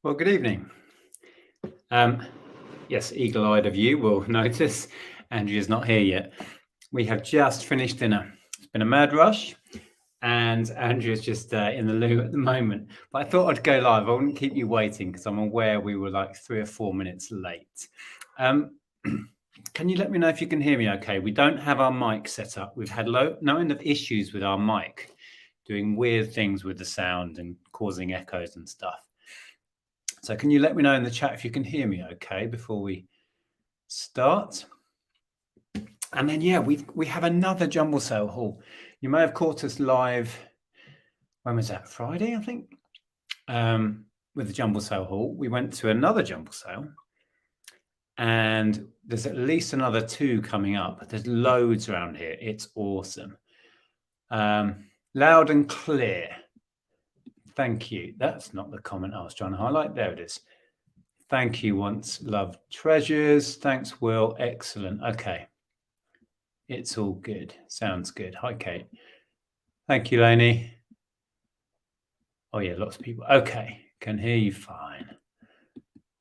Well, good evening. Yes, eagle-eyed of you will notice Andrea's not here yet. We have just finished dinner. It's been a mad rush, and Andrea's just in the loo at the moment. But I thought I'd go live. I wouldn't keep you waiting because I'm aware we were like 3 or 4 minutes late. Can you let me know if you can hear me okay? We don't have our mic set up. We've had no end of issues with our mic, doing weird things with the sound and causing echoes and stuff. So can you let me know in the chat if you can hear me okay before we start? And then, yeah, we have another jumble sale haul. You may have caught us live, when was that? Friday, I think, with the jumble sale haul. We went to another jumble sale, and there's at least another 2 coming up. There's loads around here. It's awesome. Loud and clear. Thank you. That's not the comment I was trying to highlight. There it is. Thank you. Once loved treasures. Thanks, Will. Excellent. Okay. It's all good. Sounds good. Hi, Kate. Thank you, Lainey. Oh, yeah, lots of people. Okay. Can hear you fine.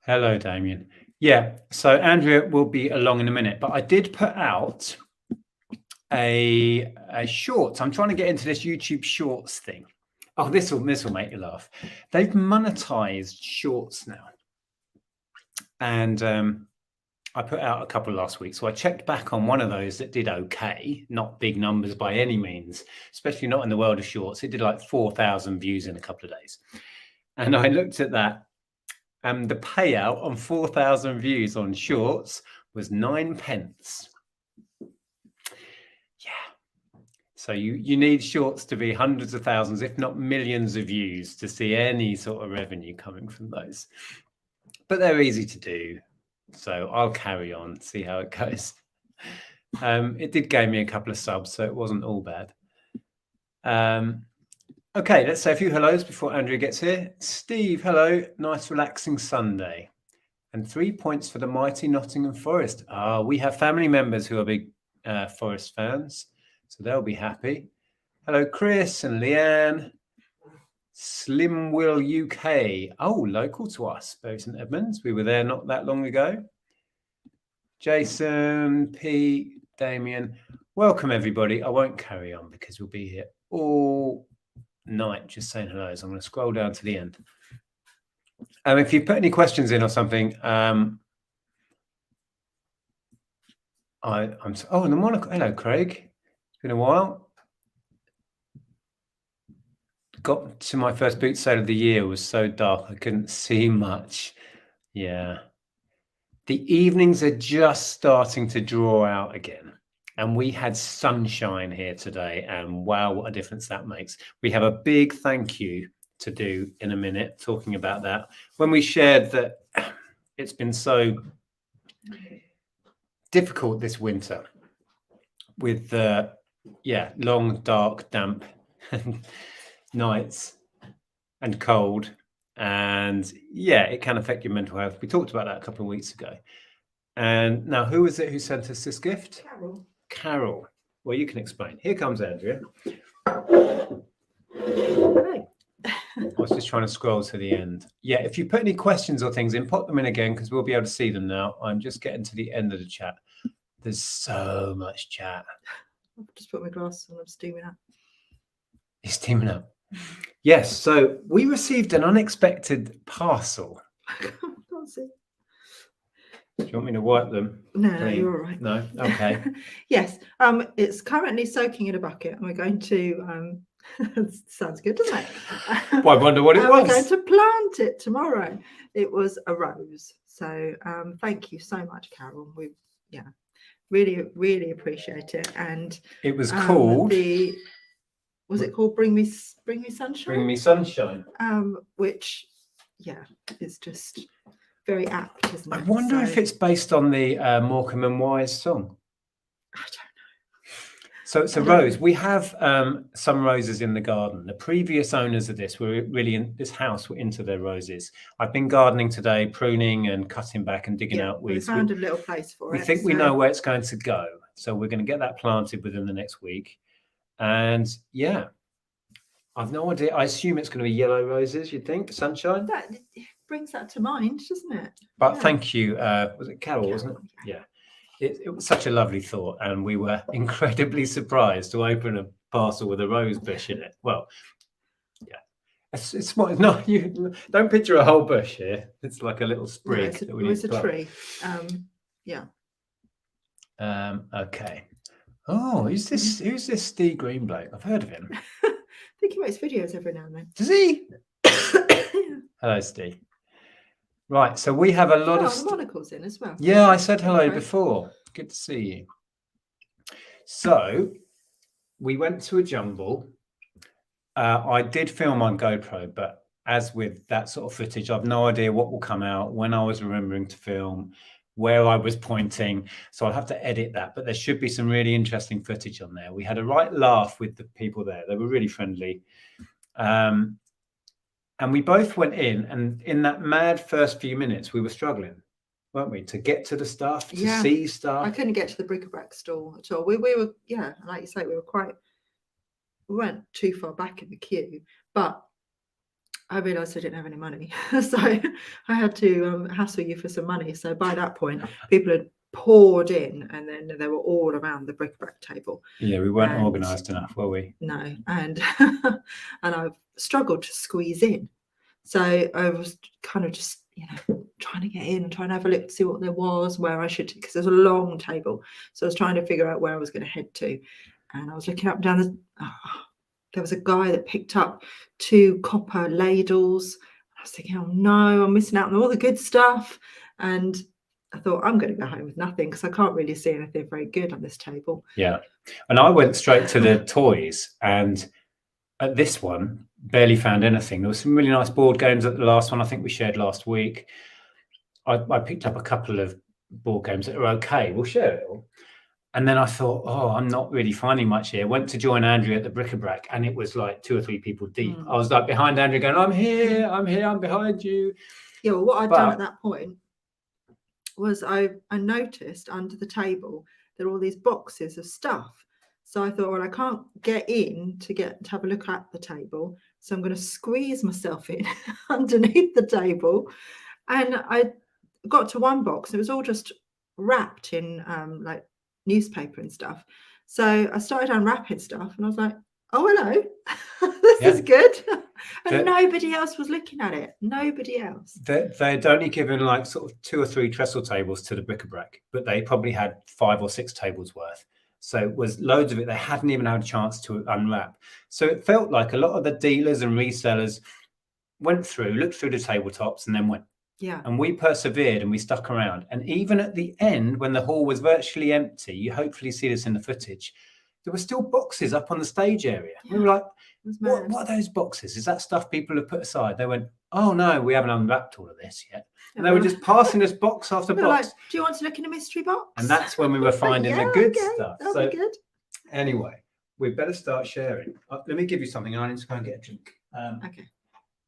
Hello, Damien. Yeah, so Andrea will be along in a minute, but I did put out a short. I'm trying to get into this YouTube shorts thing. Oh, this will make you laugh. They've monetized shorts now. And I put out a couple last week. So I checked back on one of those that did okay, not big numbers by any means, especially not in the world of shorts. It did like 4,000 views in a couple of days. And I looked at that, and the payout on 4,000 views on shorts was 9p. So you need shorts to be hundreds of thousands, if not millions of views to see any sort of revenue coming from those. But they're easy to do. So I'll carry on, see how it goes. It did gain me a couple of subs, so it wasn't all bad. Okay, let's say a few hellos before Andrea gets here. Steve, hello. Nice relaxing Sunday. And 3 points for the mighty Nottingham Forest. We have family members who are big Forest fans. So they'll be happy. Hello, Chris and Leanne. Slim Will UK. Oh, local to us, Bury St Edmunds. We were there not that long ago. Jason, Pete, Damien. Welcome, everybody. I won't carry on because we'll be here all night just saying hello. So I'm going to scroll down to the end. If you put any questions in or something, and the Monaco. Hello, Craig. It's been a while. Got to my first boot sale of the year. It was so dark I couldn't see much. Yeah. The evenings are just starting to draw out again. And we had sunshine here today. And wow, what a difference that makes. We have a big thank you to do in a minute, talking about that. When we shared that it's been so difficult this winter with long, dark, damp nights and cold. And yeah, it can affect your mental health. We talked about that a couple of weeks ago. And now, who was it who sent us this gift? Carol. Well, you can explain. Here comes Andrea. I was just trying to scroll to the end. Yeah, if you put any questions or things in, pop them in again because we'll be able to see them now. I'm just getting to the end of the chat. There's so much chat. I've just put my glasses on. I'm steaming up. You're steaming up. Yes. So we received an unexpected parcel. I can't see. Do you want me to wipe them? No, you're all right. No? Okay. Yes. It's currently soaking in a bucket, and we're going to. Sounds good, doesn't it? Well, I wonder what it was. We're going to plant it tomorrow. It was a rose. So thank you so much, Carol. We really appreciate it. And it was called. Was it called Bring Me Sunshine? Bring Me Sunshine. Which is just very apt, isn't it? I wonder if it's based on the Morecambe and Wise song. I don't know. So it's a rose. We have some roses in the garden. The previous owners of this were really in this house were into their roses. I've been gardening today, pruning and cutting back and digging out weeds. We found a little place for it. We think we know where it's going to go. So we're going to get that planted within the next week. And yeah, I've no idea. I assume it's going to be yellow roses, you'd think? Sunshine? brings that to mind, doesn't it? But Yeah. thank you. Was it Carol, wasn't it? Yeah. It was such a lovely thought, and we were incredibly surprised to open a parcel with a rose bush in it. Well, yeah, it's not you. Don't picture a whole bush here. It's like a little sprig that we need it's to a plant. tree. Yeah. Okay. Oh, who's this? Who's this Steve Green bloke? I've heard of him. I think he makes videos every now and then. Does he? Hello, Steve. Right, so we have a lot of the monocle's in as well. Yeah, I said hello Okay. before. Good to see you. So we went to a jumble. I did film on GoPro, but as with that sort of footage, I've no idea what will come out, when I was remembering to film, where I was pointing. So I'll have to edit that, but there should be some really interesting footage on there. We had a right laugh with the people there. They were really friendly. And we both went in, and in that mad first few minutes, we were struggling, weren't we, to get to the stuff, to see stuff. I couldn't get to the bric-a-brac stall at all. We were, yeah, like you say, we weren't too far back in the queue, but I realised I didn't have any money. So I had to hassle you for some money. So by that point, people had poured in, and then they were all around the bric-a-brac table. Yeah, we weren't organised enough, were we? No, and and I've struggled to squeeze in. So I was kind of just, trying to get in and trying to have a look to see what there was, where I should, because there's a long table. So I was trying to figure out where I was going to head to. And I was looking up and down. There was a guy that picked up 2 copper ladles. I was thinking, oh no, I'm missing out on all the good stuff. And I thought, I'm going to go home with nothing because I can't really see anything very good on this table. Yeah. And I went straight to the toys, and at this one, barely found anything. There were some really nice board games at the last one. I think we shared last week. I picked up a couple of board games that are okay. We'll share it all. And then I thought, oh, I'm not really finding much here. Went to join Andrea at the bric-a-brac, and it was like 2 or 3 people deep. I was like behind Andrea going, I'm here, I'm behind you. Yeah, well, what I'd done at that point was I noticed under the table there were all these boxes of stuff. So I thought, well, I can't get in to have a look at the table. So I'm going to squeeze myself in underneath the table. And I got to one box. It was all just wrapped in like newspaper and stuff. So I started unwrapping stuff, and I was like, oh, hello. This is good. And nobody else was looking at it. Nobody else. They'd only given like sort of 2 or 3 trestle tables to the bric-a-brac, but they probably had 5 or 6 tables worth. So it was loads of it. They hadn't even had a chance to unwrap. So it felt like a lot of the dealers and resellers went through, looked through the tabletops, and then went. Yeah. And we persevered and we stuck around. And even at the end, when the hall was virtually empty, you hopefully see this in the footage, there were still boxes up on the stage area. Yeah. We were like, what are those boxes? Is that stuff people have put aside? They went, oh no, we haven't unwrapped all of this yet. And they were just passing us box after box. Like, do you want to look in a mystery box? And that's when we were finding the good stuff. That'll be good. Anyway, we better start sharing. Let me give you something. I need to go and get a drink. Okay.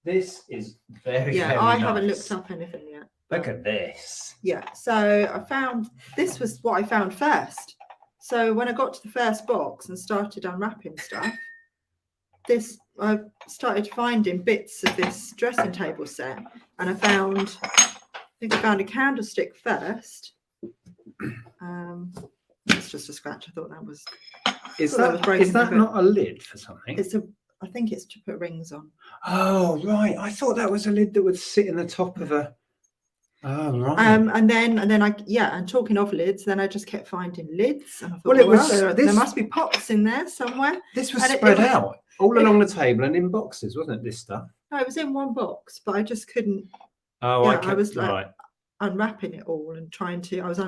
This is very I nice. Haven't looked up anything yet. Look at this. Yeah. So I found, this was what I found first. So when I got to the first box and started unwrapping stuff, I started finding bits of this dressing table set, and I found a candlestick first. It's just a scratch. I thought that was. Is that not a lid for something? I think it's to put rings on. Oh right, I thought that was a lid that would sit in the top of a. Oh right. And then and talking of lids, then I just kept finding lids, and I thought, there must be pots in there somewhere. This was spread out all along the table and in boxes, wasn't it? This stuff. No, it was in one box, but I just couldn't. Oh, I was like unwrapping it all and trying to. I was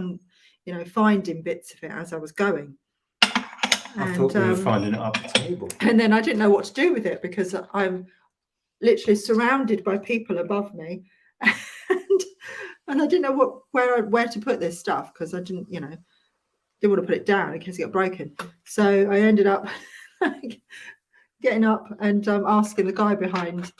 finding bits of it as I was going. I thought we were finding it up the table. And then I didn't know what to do with it because I'm literally surrounded by people above me, and I didn't know where to put this stuff because I didn't want to put it down in case it got broken. So I ended up getting up and asking the guy behind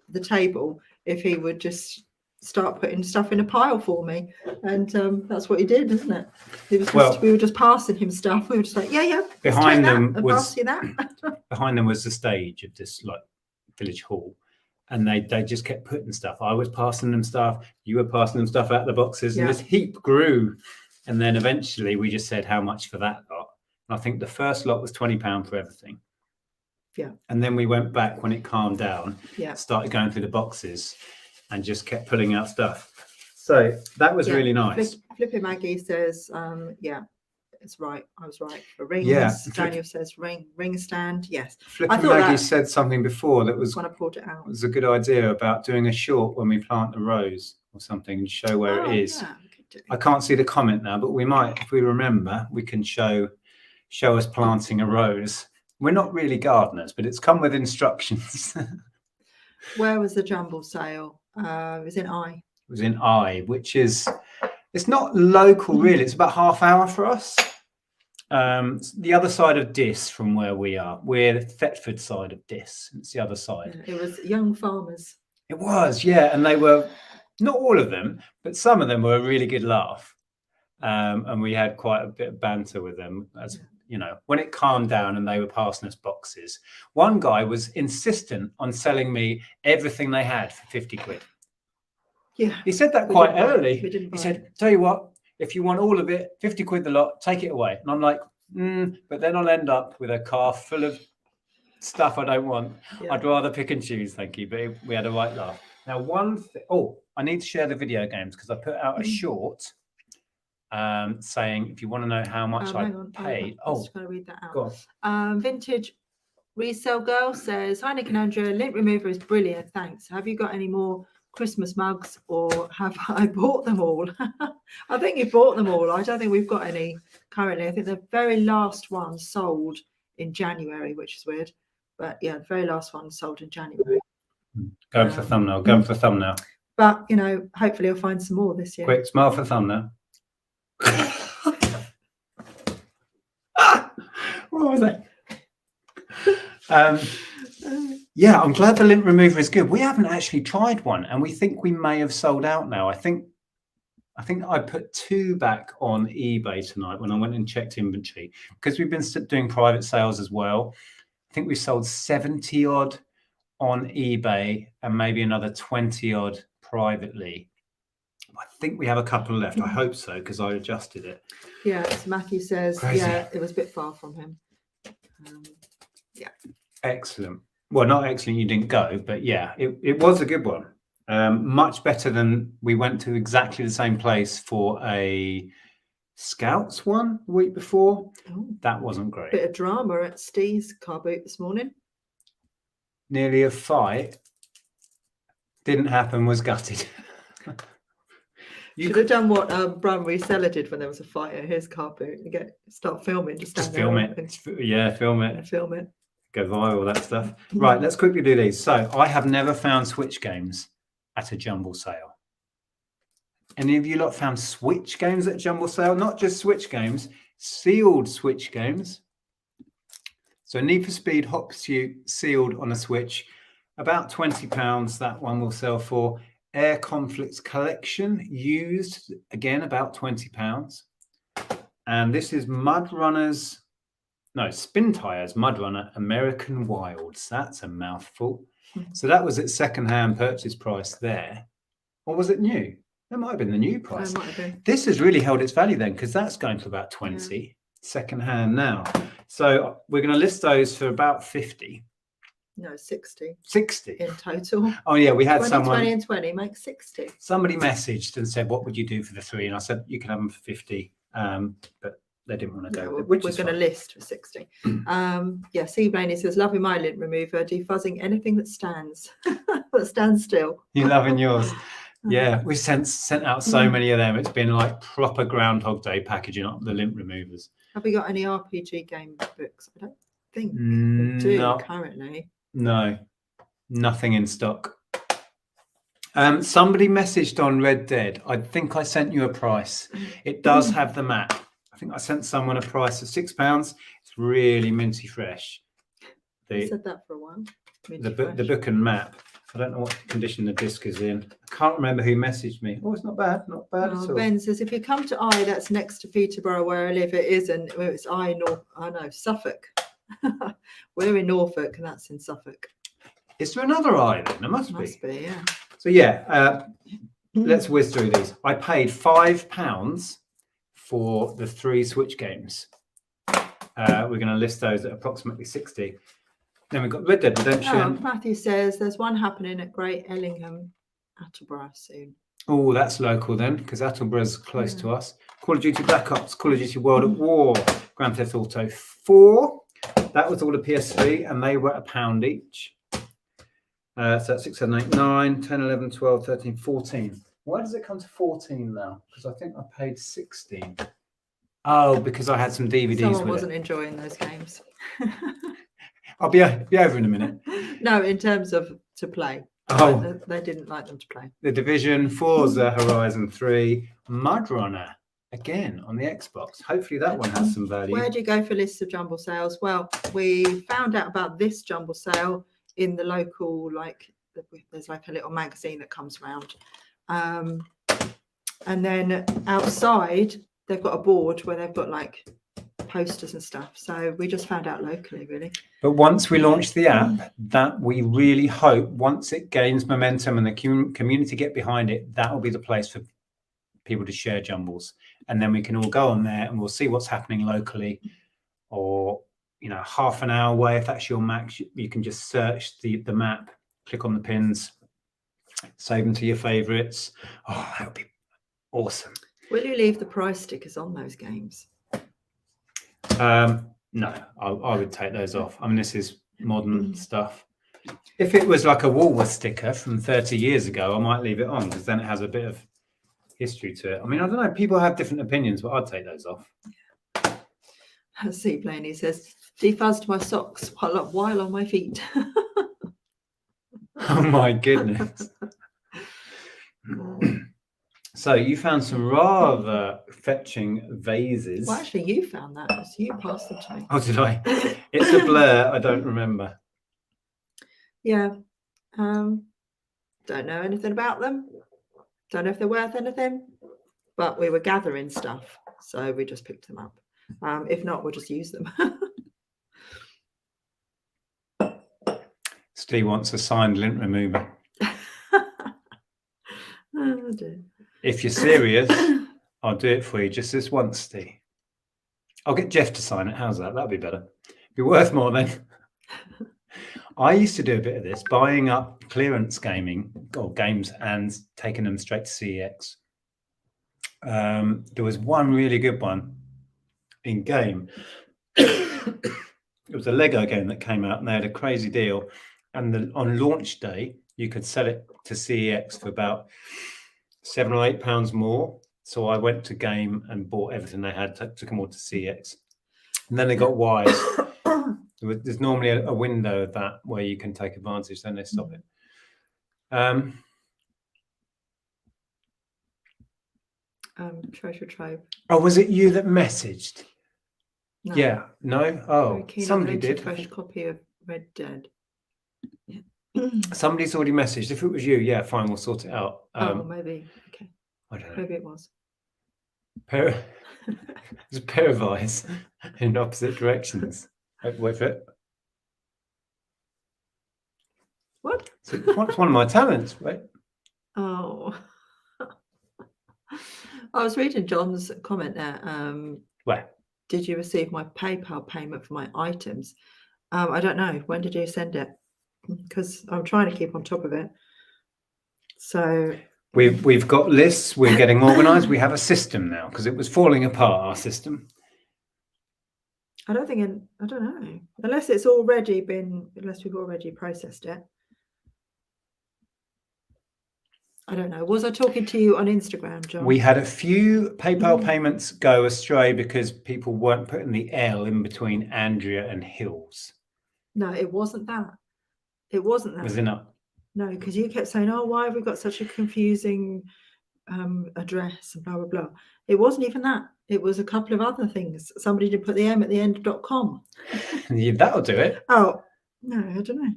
the table if he would just start putting stuff in a pile for me, and that's what he did, isn't it? We were just passing him stuff. We were just like, yeah. Behind them was the stage of this like village hall, and they just kept putting stuff. I was passing them stuff, you were passing them stuff out the boxes, and Yeah. this heap grew. And then eventually we just said, how much for that lot? And I think the first lot was £20 for everything. Yeah. And then we went back when it calmed down, Yeah. started going through the boxes and just kept pulling out stuff. So that was really nice. Flippy Maggie says, yeah, it's right. I was right for rings. Yeah. Daniel says ring stand. Yes. Flippin' Maggie said something before that was when I pulled it out. Was a good idea about doing a short when we plant a rose or something and show where it is. Yeah, I can't see the comment now, but we might, if we remember, we can show us planting a rose. We're not really gardeners, but it's come with instructions. Where was the jumble sale? It was in I. It was in I, which is, it's not local really. It's about half hour for us. The other side of Diss from where we are. We're the Thetford side of Diss. It's the other side. Yeah, it was young farmers. It was, yeah. And they were, not all of them, but some of them were a really good laugh. And we had quite a bit of banter with them, as you know, when it calmed down and they were passing us boxes. One guy was insistent on selling me everything they had for 50 quid. Yeah. He said that quite early. He said, tell you what, if you want all of it, 50 quid the lot, take it away. And I'm like, but then I'll end up with a car full of stuff I don't want. Yeah. I'd rather pick and choose, thank you. But we had a right laugh. Now, I need to share the video games because I put out a short saying, if you want to know how much I paid. I'm just going to read that out. Go on. Vintage Resale Girl says, hi, Nick and Andrea, lint remover is brilliant, thanks. Have you got any more Christmas mugs, or have I bought them all? I think you bought them all. I don't think we've got any currently. I think the very last one sold in January, which is weird. But yeah, the very last one sold in January. Going for thumbnail. Going for thumbnail. But, you know, hopefully I'll find some more this year. Quick, smile for thumbnail. What was that? Yeah, I'm glad the lint remover is good. We haven't actually tried one, and we think we may have sold out now. I think I put 2 back on eBay tonight when I went and checked inventory, because we've been doing private sales as well. I think we sold 70 odd on eBay and maybe another 20 odd privately. I think we have a couple left. I hope so, because I adjusted it. Yeah, so Matthew says, crazy. Yeah, it was a bit far from him. Yeah. Excellent. Well, not excellent, you didn't go, but yeah, it was a good one. Much better than we went to exactly the same place for a Scouts one the week before. Oh, that wasn't great. Bit of drama at Steve's car boot this morning. Nearly a fight. Didn't happen, was gutted. You should have done what Brown Reseller did when there was a fight at his car boot and start filming. Just film it. Yeah, film it. Film it. Go viral, that stuff. Right, let's quickly do these. So I have never found Switch games at a jumble sale. Any of you lot found Switch games at a jumble sale? Not just Switch games, sealed Switch games. So Need for Speed Hot Pursuit sealed on a Switch, about £20. That one will sell for. Air Conflicts Collection used, again, about £20. And this is Spin Tires Mud Runner American Wilds. That's a mouthful. So that was at second-hand purchase price there. Or was it new? That might have been the new price. Might have been. This has really held its value then, because that's going for about 20 second-hand now. So we're going to list those for about 50. No, 60. 60 in total. Oh yeah, we had 20 and 20 makes 60. Somebody messaged and said, what would you do for the 3? And I said, you can have them for 50. But they didn't want to go with it. We're going to list for 60. Yeah, C. Blaney says, loving my lint remover, defuzzing anything that stands, that stands still. You're loving yours. Yeah, we sent out so many of them. It's been like proper Groundhog Day packaging up the lint removers. Have we got any RPG game books? I don't think we do currently. No, nothing in stock. Somebody messaged on Red Dead. I think I sent you a price. It does have the map. I think I sent someone a price of £6. It's really minty fresh. I said that for a while. The book and map. I don't know what condition the disc is in. I can't remember who messaged me. Oh, it's not bad. Not bad at all. Ben says, if you come to I, that's next to Peterborough where I live. It isn't. Well, it's Suffolk. We're in Norfolk and that's in Suffolk. Is there another I then? There must be, yeah. So yeah, let's whiz through these. I paid £5 for the 3 Switch games. We're going to list those at approximately 60. Then we've got Red Dead Redemption. Oh, Matthew says there's one happening at Great Ellingham, Attleborough soon. Oh, that's local then, because Attleborough's close to us. Call of Duty Black Ops, Call of Duty World at War, Grand Theft Auto 4. That was all the PS3, and they were £1 each. So that's 6, 7, 8, 9, 10, 11, 12, 13, 14. Why does it come to 14 now? Because I think I paid 16. Oh, because I had some DVDs. Someone wasn't enjoying those games. I'll be over in a minute. No, in terms of to play. Oh, they didn't like them to play. The Division, Forza Horizon 3, Mud Runner, again on the Xbox. Hopefully that one has some value. Where do you go for lists of jumble sales? Well, we found out about this jumble sale in the local, like, there's like a little magazine that comes around. And then outside, they've got a board where they've got like posters and stuff. So we just found out locally, really. But once we launch the app, that we really hope, once it gains momentum and the community get behind it, that will be the place for people to share jumbles. And then we can all go on there and we'll see what's happening locally, or, you know, half an hour away. If that's your max, you can just search the map, click on the pins, save them to your favorites. Oh, that would be awesome. Will you leave the price stickers on those games? No, I would take those off. I mean, this is modern stuff. If it was like a Woolworth sticker from 30 years ago, I might leave it on, because then it has a bit of history to it. I mean, I don't know. People have different opinions, but I'd take those off. Seaplane, he says, defuzzed my socks while on my feet. Oh my goodness. So you found some rather fetching vases. Well, actually, you found that. So you passed them to me. Oh, did I? It's a blur. I don't remember. Yeah. Don't know anything about them. Don't know if they're worth anything. But we were gathering stuff, so we just picked them up. If not, we'll just use them. Steve wants a signed lint remover. Oh, dear. If you're serious, I'll do it for you just this once, Steve. I'll get Jeff to sign it. How's that? That'd be better. Be worth more then. I used to do a bit of this, buying up clearance gaming or games and taking them straight to CEX. There was one really good one in game. It was a Lego game that came out and they had a crazy deal. And on launch day, you could sell it to CEX for about £7 or £8 more. So I went to game and bought everything they had, took them all to CEX. And then they got wise. There's normally a window of that where you can take advantage, then they stop it. Treasure trove. Oh, was it you that messaged? No. Yeah. No? Oh, somebody did. Fresh copy of Red Dead. Yeah. Somebody's already messaged. If it was you, yeah, fine, we'll sort it out. Oh, maybe. Okay. I don't know. Maybe it was. There's a pair of eyes in opposite directions. With it. What? So it's one of my talents, right? Oh. I was reading John's comment there. Where? Did you receive my PayPal payment for my items? I don't know. When did you send it? Because I'm trying to keep on top of it. So we've got lists. We're getting organised. We have a system now because it was falling apart. Our system. I don't know. Unless it's already been. Unless we've already processed it. I don't know. Was I talking to you on Instagram, John? We had a few PayPal payments go astray because people weren't putting the L in between Andrea and Hills. No, it wasn't that. It wasn't that. Was it not? No, because you kept saying, "Oh, why have we got such a confusing address and blah blah blah." It wasn't even that. It was a couple of other things. Somebody did put the M at the end of .com. Yeah, that'll do it. Oh no, I don't know.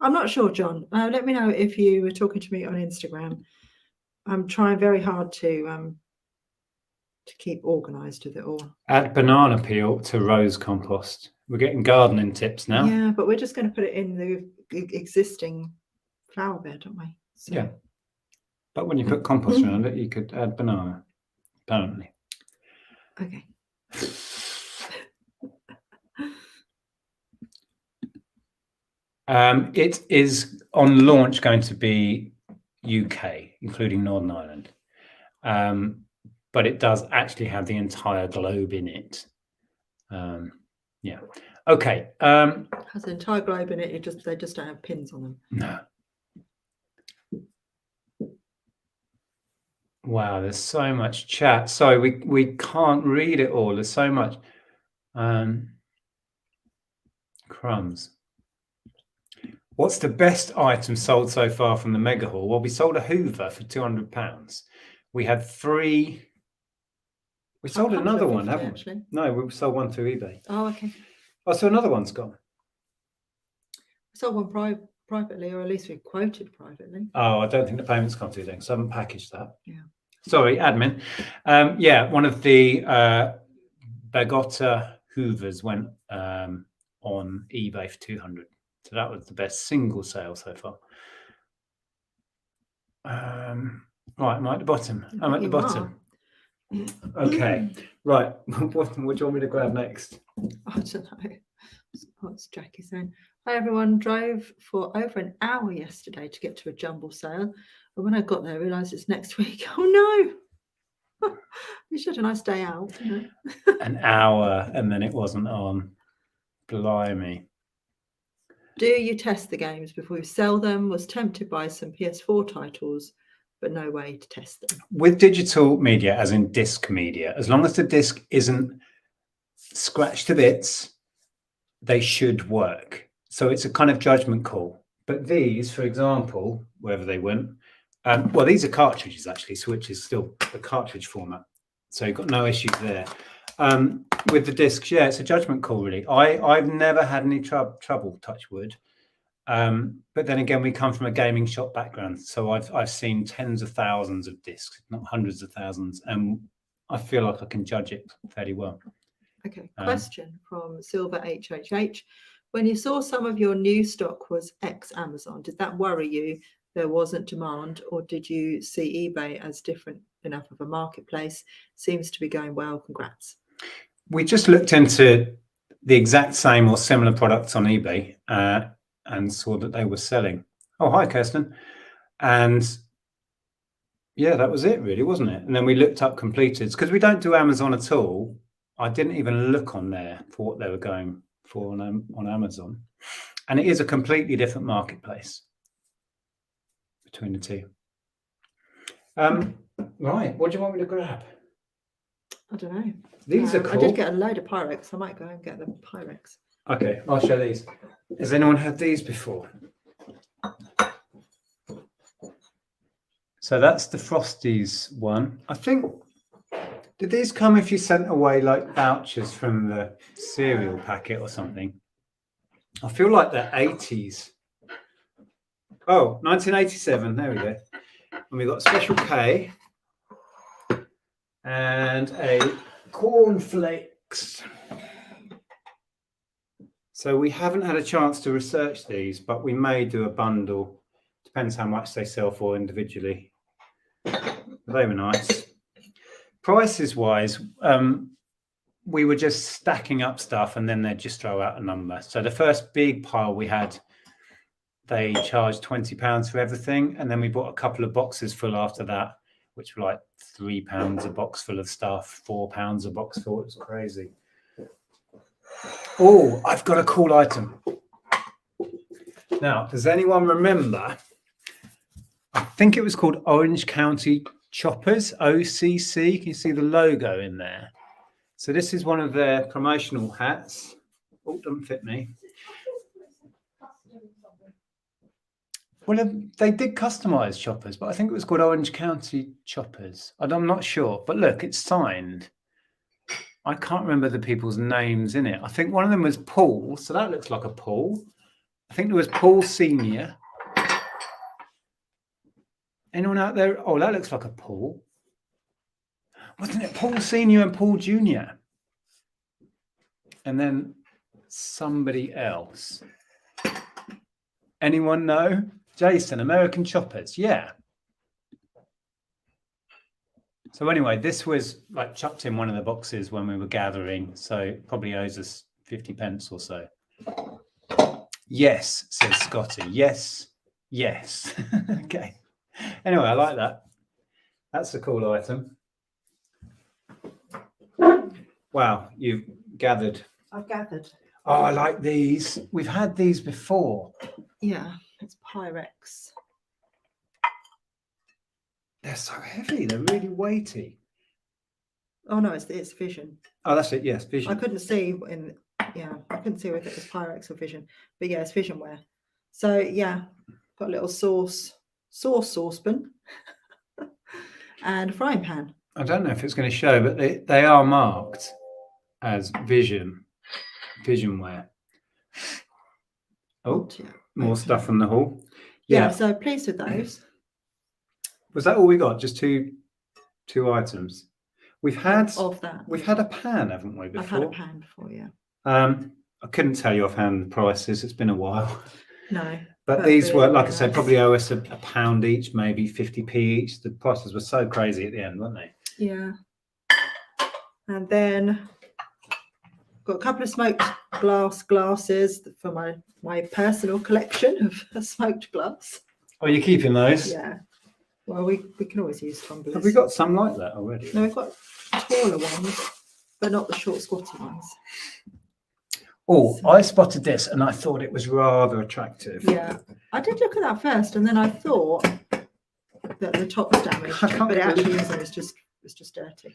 I'm not sure, John. Let me know if you were talking to me on Instagram. I'm trying very hard to to keep organised with it all. Add banana peel to rose compost. We're getting gardening tips now. Yeah, but we're just going to put it in the existing flower bed, aren't we? So. Yeah. But when you put compost around it, you could add banana, apparently. Okay. It is on launch going to be UK, including Northern Ireland. But it does actually have the entire globe in it. Yeah. Okay. Has the entire globe in it. They just don't have pins on them. No. Wow, there's so much chat. Sorry, we can't read it all. There's so much. Crumbs. What's the best item sold so far from the mega haul? Well, we sold a Hoover for £200. We had 3. We sold another one, haven't we? Actually. No, we sold one through eBay. Oh, okay. Oh, so another one's gone. We sold one privately, or at least we quoted privately. Oh, I don't think the payment's gone through then, because I haven't packaged that. Yeah. Sorry, admin. Yeah, one of the Bagotta Hoovers went on eBay for 200. So that was the best single sale so far. Right, I'm at the bottom. I'm at the bottom. Okay, right. What do you want me to grab next? I don't know. What's Jackie saying? Hi everyone. Drove for over an hour yesterday to get to a jumble sale, but when I got there, I realised it's next week. Oh no! You should have a nice day out. You know? An hour, and then it wasn't on. Blimey. Do you test the games before you sell them? Was tempted by some PS4 titles, but no way to test them. With digital media, as in disc media, as long as the disc isn't scratched to bits, they should work. So it's a kind of judgment call. But these, for example, wherever they went, well, these are cartridges actually, Switch is still the cartridge format. So you've got no issues there. With the discs, yeah, it's a judgment call, really. I've never had any trouble, touch wood. But then again, we come from a gaming shop background, so I've seen tens of thousands of discs, not hundreds of thousands, and I feel like I can judge it fairly well. Okay, question from Silver HHH. When you saw some of your new stock was ex-Amazon, did that worry you there wasn't demand, or did you see eBay as different enough of a marketplace? Seems to be going well. Congrats. We just looked into the exact same or similar products on eBay and saw that they were selling. Oh, hi, Kirsten. And yeah, that was it really, wasn't it? And then we looked up completeds because we don't do Amazon at all. I didn't even look on there for what they were going for on Amazon. And it is a completely different marketplace between the two. Right, what do you want me to grab? I don't know. These are cool. I did get a load of Pyrex. I might go and get the Pyrex. Okay, I'll show these. Has anyone had these before? So that's the Frosties one. I think, did these come if you sent away like vouchers from the cereal packet or something? I feel like they're 80s. Oh, 1987, there we go. And we've got a Special K and a cornflakes. So we haven't had a chance to research these, but we may do a bundle. Depends how much they sell for individually. They were nice. Prices wise, we were just stacking up stuff and then they'd just throw out a number. So the first big pile we had, they charged £20 for everything. And then we bought a couple of boxes full after that, which were like £3 a box full of stuff, £4 a box full. It was crazy. Oh, I've got a cool item. Now, does anyone remember? I think it was called Orange County Choppers, OCC. Can you see the logo in there? So this is one of their promotional hats. Oh, doesn't fit me. Well, they did customize choppers, but I think it was called Orange County Choppers. I'm not sure, but look, it's signed. I can't remember the people's names in it. I think one of them was Paul, so that looks like a Paul. I think there was Paul Senior. Anyone out there? Oh, that looks like a Paul. Wasn't it Paul Senior and Paul Junior? And then somebody else. Anyone know? Jason, American Choppers. Yeah. So anyway, this was like chucked in one of the boxes when we were gathering. So probably owes us 50 pence or so. Yes, says Scotty. Yes. Yes. Okay. Anyway, I like that. That's a cool item. Wow, you've gathered. I've gathered. Oh, I like these. We've had these before. Yeah, it's Pyrex. They're so heavy. They're really weighty. Oh no, it's Vision. Oh, that's it. Yes, Vision. I couldn't see I couldn't see whether it was Pyrex or Vision, but yeah, it's Visionware. So yeah, got a little saucepan and a frying pan. I don't know if it's going to show, but they are marked as Visionware. Oh, yeah. more stuff from the haul. Yeah, so pleased with those. Was that all we got? Just two items. We've had of that. We've had a pan, haven't we? Before? I've had a pan before, yeah. I couldn't tell you offhand the prices. It's been a while. No. But these were, like I said, probably owe us a pound each, maybe 50p each. The prices were so crazy at the end, weren't they? Yeah. And then got a couple of smoked glasses for my personal collection of smoked glass. Oh, you're keeping those? Yeah. Well, we can always use tumblers. Have we got some like that already? No, we've got taller ones, but not the short, squatty ones. Oh, so, I spotted this and I thought it was rather attractive. Yeah, I did look at that first, and then I thought that the top was damaged, but it actually isn't. It's just dirty.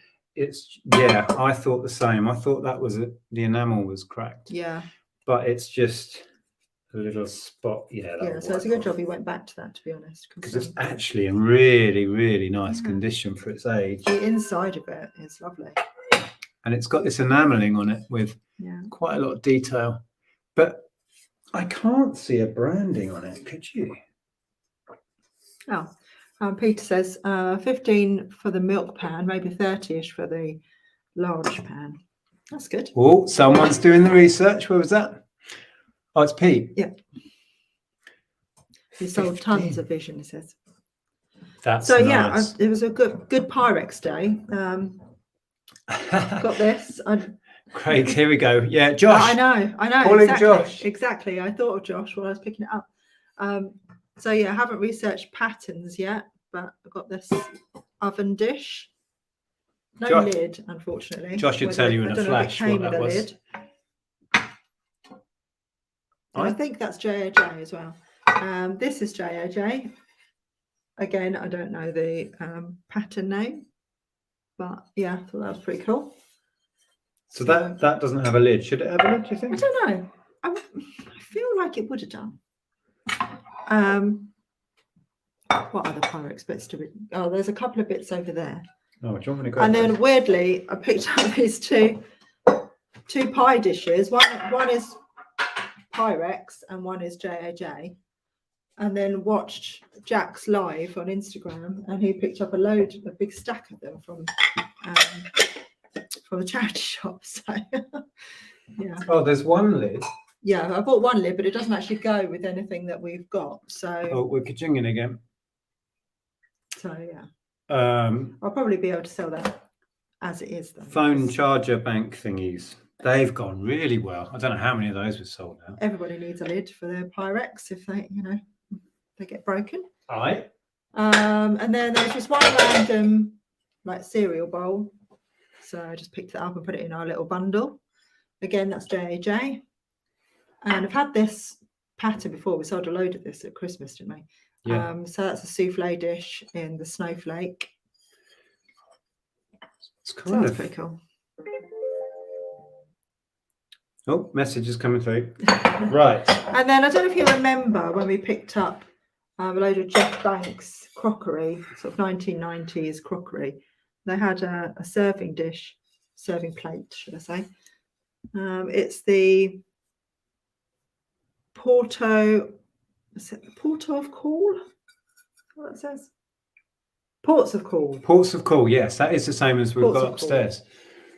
I thought the same. I thought that was the enamel was cracked. Yeah, but it's just a little spot. Yeah, so it's a good job he went back to that, to be honest, because it's actually in really, really nice condition for its age. The inside of it is lovely, and it's got this enameling on it with quite a lot of detail, but I can't see a branding on it. Could you? Oh, Peter says 15 for the milk pan, maybe 30ish for the large pan. That's good. Oh, someone's doing the research. Where was that? Oh, it's Pete. Yeah. He sold tons of Vision, he says. That's so nice. It was a good Pyrex day. Got this. Craig, here we go. Yeah, Josh. I know. Calling Josh. Exactly. I thought of Josh while I was picking it up. So yeah, I haven't researched patterns yet, but I've got this oven dish. No lid, unfortunately. Josh should tell you in a flash what that was. Lid. I think that's JAJ as well. This is JAJ. Again, I don't know the pattern name, but yeah, I thought that was pretty cool. So that doesn't have a lid. Should it have a lid, do you think? I don't know. I feel like it would have done. What other Pyrex bits do we? Oh, there's a couple of bits over there. Oh, do you want me to go? And then weirdly, I picked up these two pie dishes. One is Pyrex and one is JAJ. And then watched Jack's live on Instagram, and he picked up a big stack of them from the charity shop. So yeah. Oh, there's one lid. Yeah, I bought one lid, but it doesn't actually go with anything that we've got. So we're ka-chinging again. So yeah. I'll probably be able to sell that as it is. Though. Phone charger bank thingies. They've gone really well. I don't know how many of those were sold out. Everybody needs a lid for their Pyrex if they get broken. All right. And then there's just one random cereal bowl. So I just picked it up and put it in our little bundle. Again, that's JAJ. And I've had this pattern before. We sold a load of this at Christmas, didn't we? Yeah. So that's a souffle dish in the snowflake. It's kind of pretty cool. Oh, message is coming through. Right. And then I don't know if you remember when we picked up a load of Jeff Banks crockery, sort of 1990s crockery. They had a serving plate, should I say. It's the Porto of Call? What it says? Ports of call. Ports of call, yes, that is the same as we've Ports got of upstairs. call.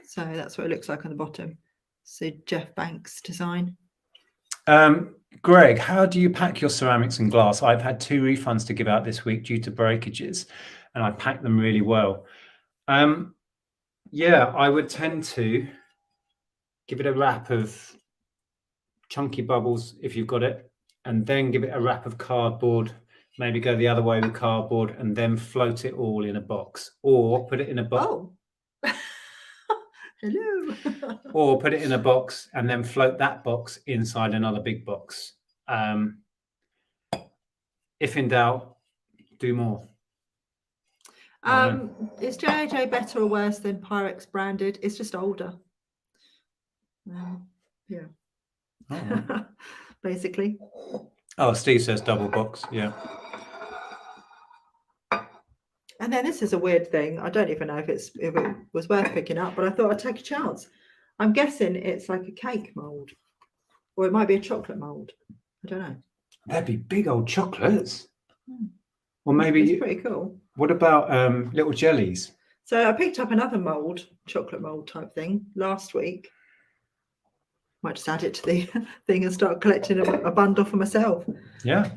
So that's what it looks like on the bottom. So Jeff Banks design. Greg, how do you pack your ceramics and glass? I've had 2 refunds to give out this week due to breakages, and I pack them really well. Yeah, I would tend to give it a wrap of chunky bubbles if you've got it, and then give it a wrap of cardboard. Maybe go the other way with cardboard and then float it all in a box, or put it in a box. Oh. Hello. Or put it in a box and then float that box inside another big box. If in doubt, do more. Is JJ better or worse than Pyrex branded? It's just older. Yeah. Oh, right. Basically. Oh, Steve says double box. Yeah. And then this is a weird thing. I don't even know if it was worth picking up, but I thought I'd take a chance. I'm guessing it's like a cake mold, or it might be a chocolate mold. I don't know. That'd be big old chocolates. Or maybe it's pretty cool. What about little jellies? So I picked up another mold, chocolate mold type thing last week. Might just add it to the thing and start collecting a bundle for myself. Yeah.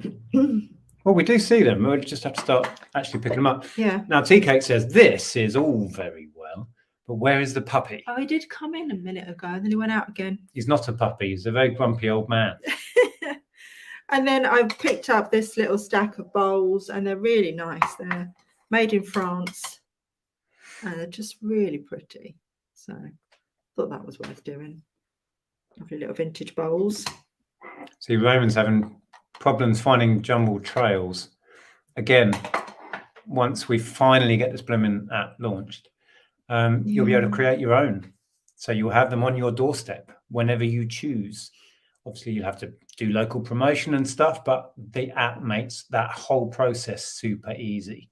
Well, we do see them. We'll just have to start actually picking them up. Yeah. Now, Tea Cake says, this is all very well, but where is the puppy? Oh, he did come in a minute ago and then he went out again. He's not a puppy. He's a very grumpy old man. And then I picked up this little stack of bowls, and they're really nice. They're made in France, and they're just really pretty. So I thought that was worth doing. Lovely little vintage bowls. See, Raymond's having problems finding jumble trails. Again, once we finally get this blooming app launched, you'll be able to create your own. So you'll have them on your doorstep whenever you choose. Obviously, you'll have to do local promotion and stuff, but the app makes that whole process super easy.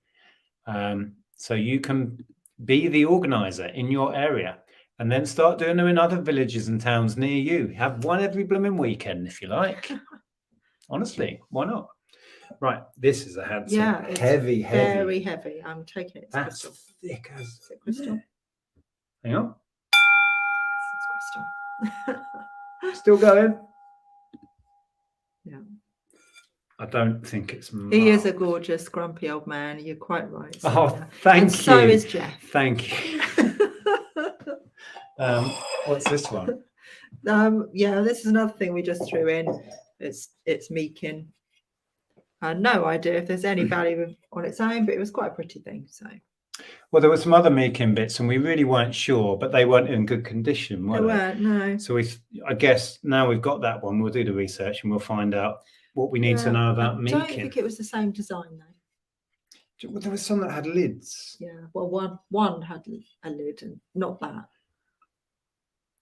So you can be the organizer in your area and then start doing them in other villages and towns near you. Have one every blooming weekend, if you like. Honestly, why not? Right, this is a handsome, heavy. Very heavy. I'm taking it. It's That's crystal. thick as. Is it crystal? Yeah. Hang on. It's crystal. Still going. Yeah. I don't think it's. He is a gorgeous, grumpy old man. You're quite right. So, oh, thank you. So is Jeff. Thank you. What's this one? Yeah, this is another thing we just threw in. It's Meakin. No idea if there's any value on its own, but it was quite a pretty thing. So. Well, there were some other Meakin bits, and we really weren't sure, but they weren't in good condition, were they? Weren't, no. So I guess now we've got that one, we'll do the research and we'll find out what we need to know about Meakin. I don't think it was the same design though. Well, there was some that had lids. Yeah, well, one had a lid, and not that,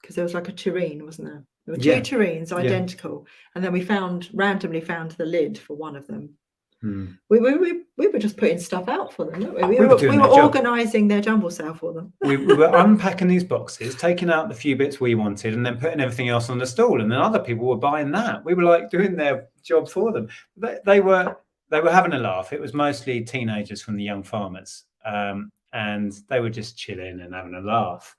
because there was like a tureen, wasn't there? There were two tureens identical, and then we randomly found the lid for one of them. We were just putting stuff out for them, weren't we? We were organising their jumble sale for them. we were unpacking these boxes, taking out the few bits we wanted, and then putting everything else on the stall. And then other people were buying that. We were like doing their job for them. They were having a laugh. It was mostly teenagers from the young farmers, and they were just chilling and having a laugh.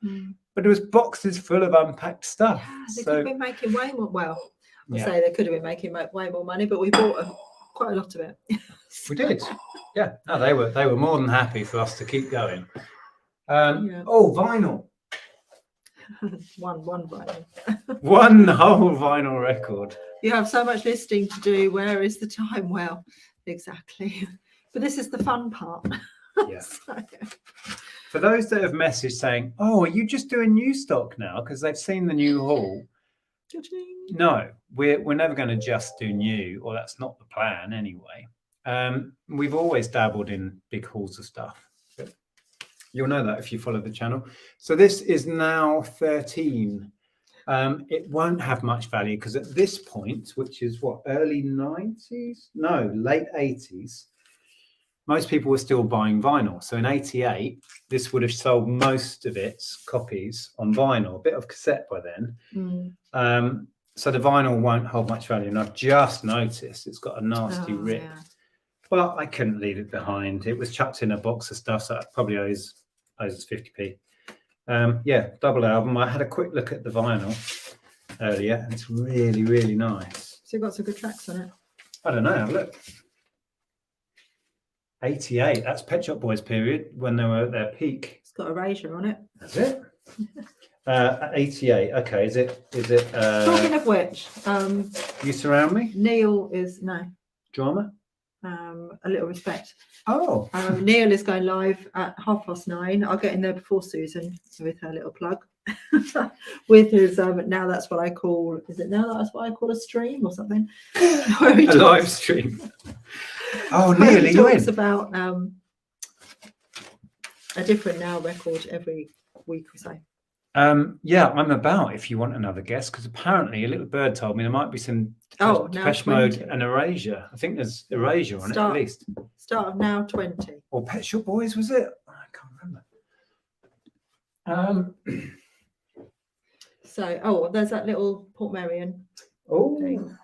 But it was boxes full of unpacked stuff. Yeah, they could have been making way more. Well, I'll say they could have been making way more money, but we bought quite a lot of it. We did. Yeah. No, they were more than happy for us to keep going. Oh, vinyl. one vinyl. One whole vinyl record. You have so much listing to do. Where is the time? Well, exactly. But this is the fun part. Yeah. For those that have messaged saying, "Oh, are you just doing new stock now?" because they've seen the new haul. No, we're never going to just do new, or that's not the plan anyway. We've always dabbled in big hauls of stuff. But you'll know that if you follow the channel. So this is now 13. It won't have much value because at this point, which is what, early 90s? No, late 80s. Most people were still buying vinyl. So in 88, this would have sold most of its copies on vinyl, a bit of cassette by then. So the vinyl won't hold much value. And I've just noticed it's got a nasty rip. Well, I couldn't leave it behind. It was chucked in a box of stuff, so it probably owes us 50p. Yeah, double album. I had a quick look at the vinyl earlier, and it's really, really nice. So you've got some good tracks on it. I don't know. Have a look. 88. That's Pet Shop Boys period when they were at their peak. It's got Erasure on it. That's it. 88. Okay. Is it? Talking of which, You Surround Me? Neil is Drama? A Little Respect. Oh. Neil is going live at 9:30. I'll get in there before Susan with her little plug. With his now that's what I call, is it now that's what I call a stream or something? A live stream. Oh, Neil, he you talks in? about a different Now record every week or so. Yeah, I'm about if you want another guest, because apparently a little bird told me there might be some Depeche Mode and Erasure. I think there's Erasure on it at least. Start of Now 20. Or Pet Shop Boys, was it? I can't remember. So, there's that little Portmeirion thing.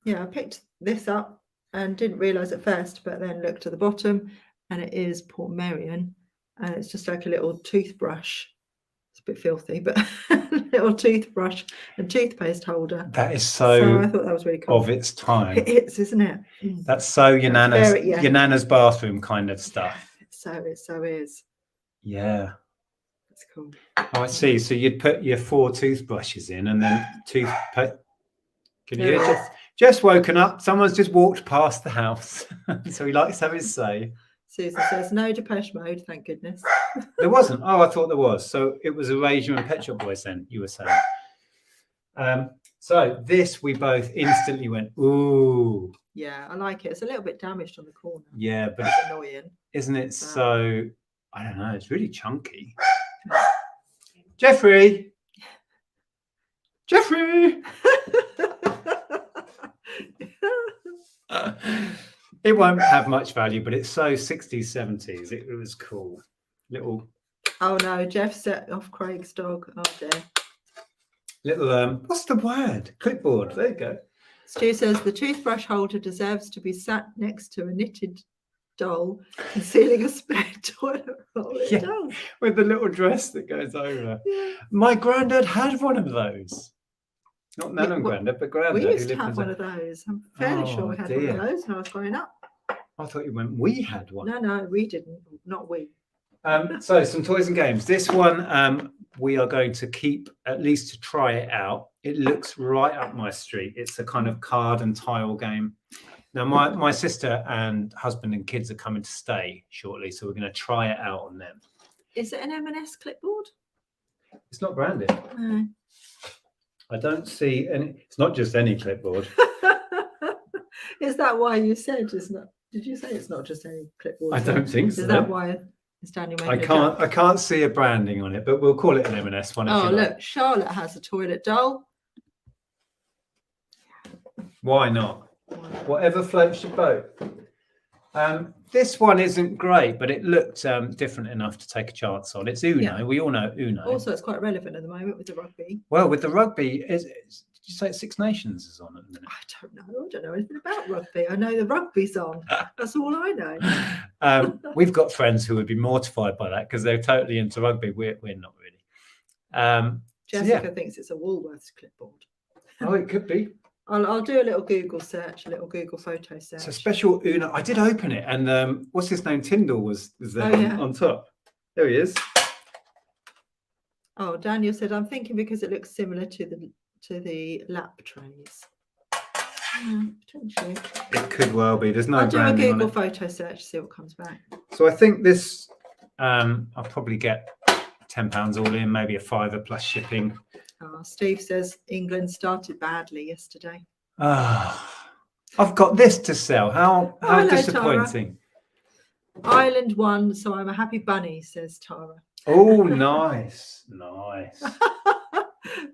Yeah, I picked this up and didn't realise at first, but then looked at the bottom and it is Portmeirion, and it's just like a little toothbrush. It's a bit filthy, but a little toothbrush and toothpaste holder. That is so I thought that was really cool. of its time. It is, isn't it? That's so your nana's bathroom kind of stuff. So it is. Yeah. That's cool. Oh, I see. So you'd put your 4 toothbrushes in and then toothpaste. Can you hear? Just woken up. Someone's just walked past the house. So he likes to have his say. Susan says no Depeche Mode, thank goodness. There wasn't. Oh, I thought there was. So it was Erasure and Pet Shop Boys then, you were saying. So this, we both instantly went, ooh. Yeah, I like it. It's a little bit damaged on the corner. Yeah, but it's annoying. Isn't it so, I don't know, it's really chunky. Jeffrey! It won't have much value, but it's so 60s, 70s. It was cool. Little. Oh no, Jeff set off Craig's dog. Oh dear. Little, what's the word? Clipboard. There you go. Stu says the toothbrush holder deserves to be sat next to a knitted doll, concealing a spare toilet roll. It does. With the little dress that goes over. Yeah. My granddad had one of those. Not Nan and Grandad, but Grandad. We used to have one of those. I'm fairly sure we had one of those when I was growing up. I thought you meant we had one. No, we didn't. Not we. So some toys and games. This one we are going to keep at least to try it out. It looks right up my street. It's a kind of card and tile game. Now my sister and husband and kids are coming to stay shortly, so we're going to try it out on them. Is it an M&S clipboard? It's not branded. No. I don't see any. It's not just any clipboard. Is that why you said it's not? Did you say it's not just any clipboard? I don't think so. Is that why it's Daniel making I can't see a branding on it, but we'll call it an M&S one. Oh look, Charlotte has a toilet doll. Why not? Whatever floats your boat. This one isn't great, but it looked different enough to take a chance on. It's Uno. Yeah. We all know Uno. Also, it's quite relevant at the moment with the rugby. Well, with the rugby, did you say Six Nations is on at the minute? I don't know anything about rugby. I know the rugby's on. That's all I know. We've got friends who would be mortified by that because they're totally into rugby. We're not really. Jessica thinks it's a Woolworths clipboard. Oh, it could be. I'll do a little Google search, a little Google photo search. It's a special Uno. I did open it, and what's his name? Tyndall was there on top. There he is. Oh, Daniel said, I'm thinking because it looks similar to the lap trays. Potentially. It could well be. There's no I'll do a branding Google on it. photo search, see what comes back. So I think this, I'll probably get £10 all in, maybe a £5 plus shipping. Oh, Steve says England started badly yesterday. I've got this to sell. How hello, disappointing. Tara. Ireland won, so I'm a happy bunny, says Tara. Oh, nice.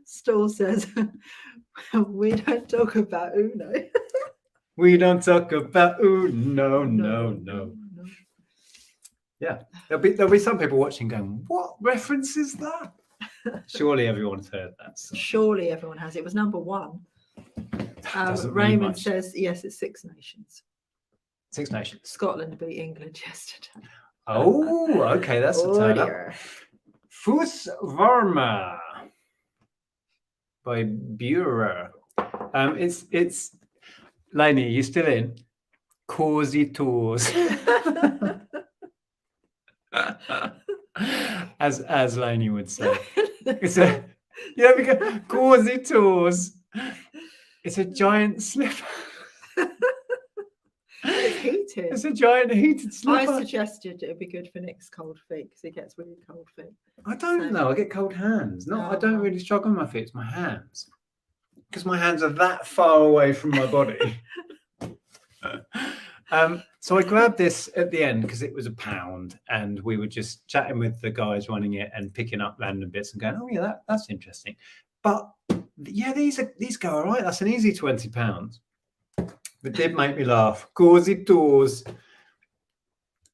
Stall says, we don't talk about Uno. We don't talk about Uno, no. Yeah, there'll be some people watching going, what reference is that? Surely everyone's heard that song. Surely everyone has. It was number 1. Raymond says, yes, it's Six Nations. Six Nations. Scotland beat England yesterday. Oh, okay, that's a turn up. Fus Varma by Burer. It's Lainey, are you still in? Causey tours. as Lainey would say. It's a causey tours. It's a giant slipper. It's heated. It's a giant heated slipper. I suggested it would be good for Nick's cold feet because he gets really cold feet. I don't know. I get cold hands. No, I don't really struggle with my feet. It's my hands. Because my hands are that far away from my body. So I grabbed this at the end because it was £1 and we were just chatting with the guys running it and picking up random bits and going, oh yeah, that's interesting. But yeah, these go all right. That's an easy £20. It did make me laugh. Gauzy doors.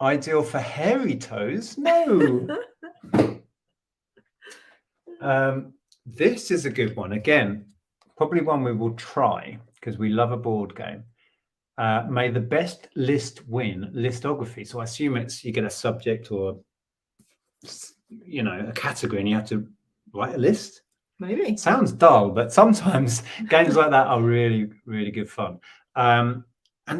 Ideal for hairy toes? No. This is a good one. Again, probably one we will try because we love a board game. May the best list win listography. So I assume you get a subject or a category and you have to write a list. Maybe. It sounds dull, but sometimes games like that are really, really good fun. And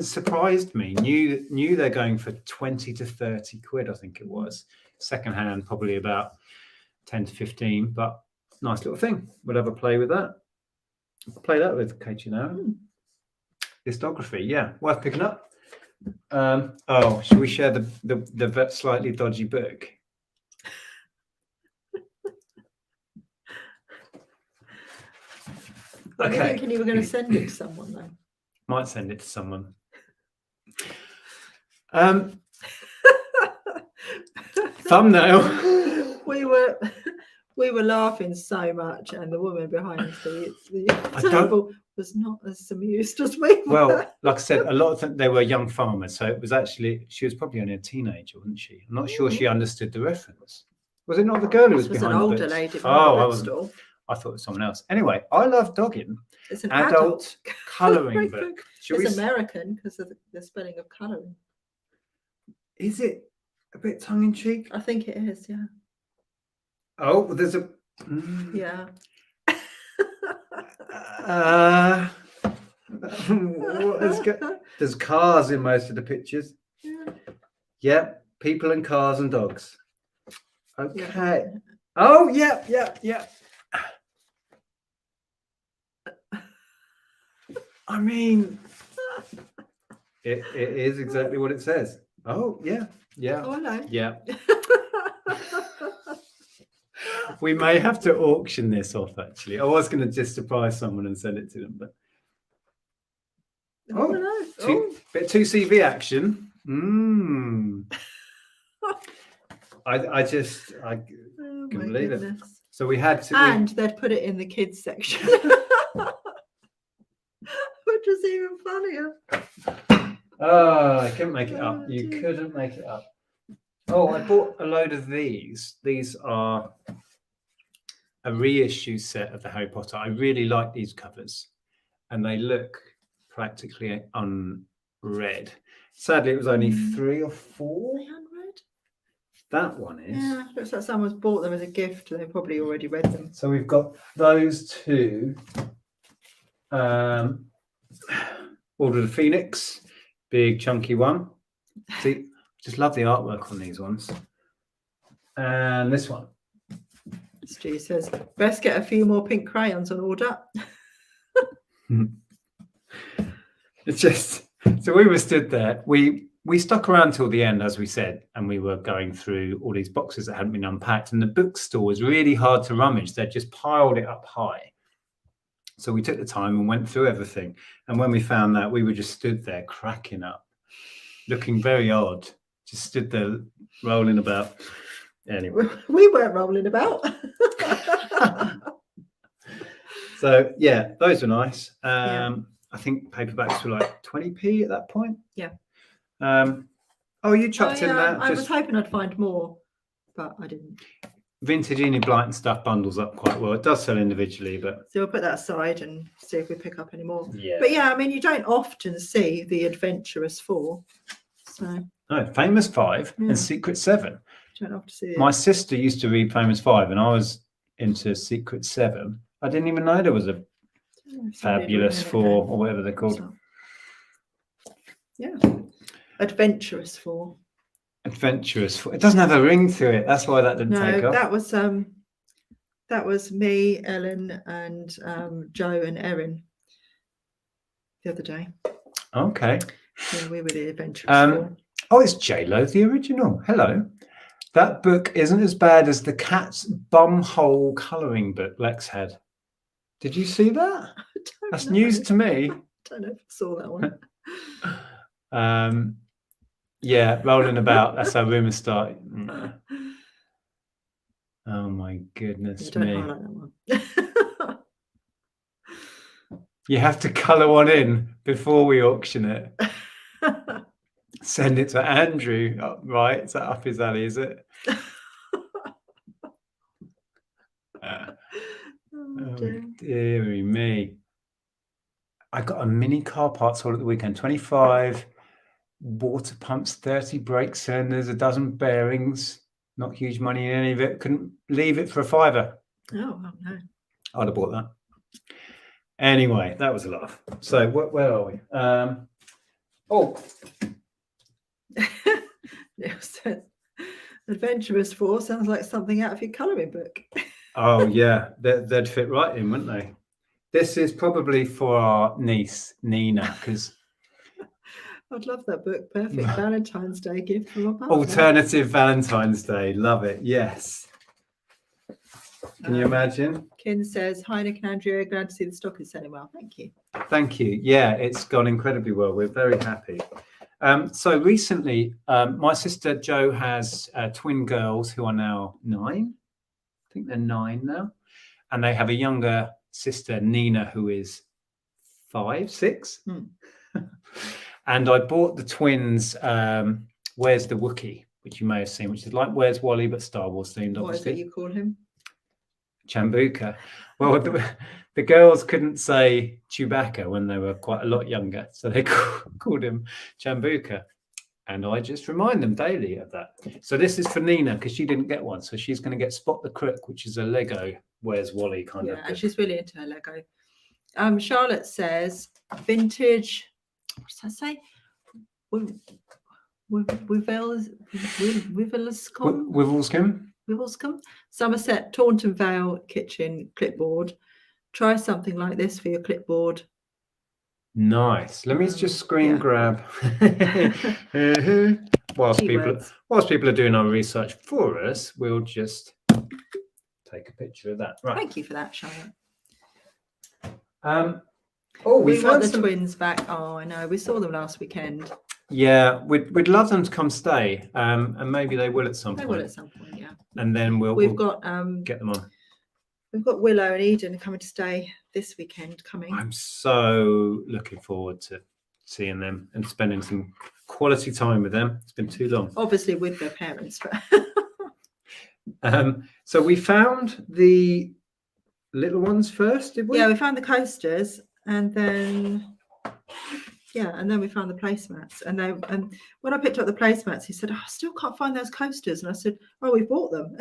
surprised me. Knew they're going for 20 to 30 quid, I think it was. Secondhand, probably about 10 to 15, but nice little thing. We'll have a play with that. Play that with Katie now. Listography, yeah, worth picking up. Should we share the slightly dodgy book? Okay. I thinking you were going to send it to someone though. Might send it to someone. Thumbnail. We were laughing so much, and the woman behind the table was not as amused as we were. Well, like I said, a lot of them, they were young farmers, so it was actually, she was probably only a teenager, wasn't she? I'm not sure she understood the reference. Was it not the girl who was behind an the older books? lady. I thought it was someone else. Anyway, I love dogging. It's an adult colouring book. It's American because of the spelling of colouring. Is it a bit tongue in cheek? I think it is. Yeah. Oh, well, there's a. Yeah. There's cars in most of the pictures. Yeah. Yep, people and cars and dogs. Okay. Yeah. Oh, yeah. I mean, it is exactly what it says. Oh, yeah. Oh, I know. Yeah. We may have to auction this off, actually. I was going to just surprise someone and send it to them, but bit 2CV action. I can believe it. So we had to, and they'd put it in the kids section, which was even funnier. Oh, I couldn't make it up. You couldn't make it up. Oh, I bought a load of these. These are a reissue set of the Harry Potter. I really like these covers, and they look practically unread. Sadly, it was only 3 or 4. Are they unread? That one is. Yeah, looks like someone's bought them as a gift and they've probably already read them. So we've got those two. Order of the Phoenix, big chunky one. See, just love the artwork on these ones. And this one. Stu says, best get a few more pink crayons on order. It's just, so we were stood there. We stuck around till the end, as we said, and we were going through all these boxes that hadn't been unpacked. And the bookstore was really hard to rummage. They'd just piled it up high. So we took the time and went through everything. And when we found that, we were just stood there cracking up, looking very odd. Just stood there rolling about. Anyway. We weren't rolling about. So, yeah, those were nice. I think paperbacks were like 20p at that point. Yeah. You chucked in that. I was hoping I'd find more, but I didn't. vintage Enid Blyton stuff bundles up quite well. It does sell individually, but So we'll put that aside and see if we pick up any more. yeah. But yeah, I mean, you don't often see the Adventurous 4. So No, Famous 5 Yeah. and Secret 7. you don't have to see it. My sister used to read Famous 5 and I was into Secret 7. I didn't even know there was a Fabulous 4 or whatever they're called. Yeah. Adventurous 4. Adventurous 4. It doesn't have a ring to it. That's why that didn't take No, off. that was me, Ellen, and Joe and Erin the other day. Okay. Yeah, we were the Adventurous 4. Oh, it's J-Lo, the original. Hello. That book isn't as bad as the Cat's Bumhole colouring book Lex had. Did you see that? That's news to me. I don't know if I saw that one. Yeah, rolling about. That's how rumours start. Oh my goodness Don't me. highlight that one. You have to colour one in before we auction it. Send it to Andrew. Oh, right, is that up his alley, is it? Oh, dearie me. I got a mini car parts haul at the weekend. 25 water pumps, 30 brake cylinders, a dozen bearings. Not huge money in any of it. Couldn't leave it for a £5. Oh, no. I'd have bought that. Anyway, that was a laugh. So where are we? Neil says, Adventurous 4 sounds like something out of your colouring book. Oh yeah, they'd fit right in, wouldn't they? This is probably for our niece Nina, because I'd love that book. Perfect Valentine's Day gift from a partner. alternative Valentine's Day. Love it. Yes. Can you imagine? Kin says, hi Nick and Andrea, glad to see the stock is selling well. Thank you. Thank you. Yeah, it's gone incredibly well. We're very happy. So recently, my sister Jo has twin girls who are now 9. I think they're 9 now. And they have a younger sister, Nina, who is 5, 6. And I bought the twins Where's the Wookiee, which you may have seen, which is like Where's Wally, but Star Wars themed, obviously. What is it you call him? Chambuka. Well, the girls couldn't say Chewbacca when they were quite a lot younger, so they called him Chambuka. And I just remind them daily of that. So this is for Nina because she didn't get one. So she's going to get Spot the Crook, which is a Lego Where's Wally kind of. Yeah, and she's really into her Lego. Charlotte says, vintage, what does that say? Wivelscombe, Somerset, Taunton Vale kitchen clipboard. Try something like this for your clipboard. Nice. Let me just screen grab. Whilst people are doing our research for us, we'll just take a picture of that. Right. Thank you for that, Charlotte. We want the twins back. Oh, I know. We saw them last weekend. Yeah, we'd love them to come stay, and maybe they will at some point. They will at some point, yeah. And then we'll got get them on. We've got Willow and Eden coming to stay this weekend. I'm so looking forward to seeing them and spending some quality time with them. It's been too long. Obviously with their parents. So we found the little ones first, did we? Yeah, we found the coasters and then we found the placemats. And when I picked up the placemats, he said, I still can't find those coasters. And I said, oh, we bought them.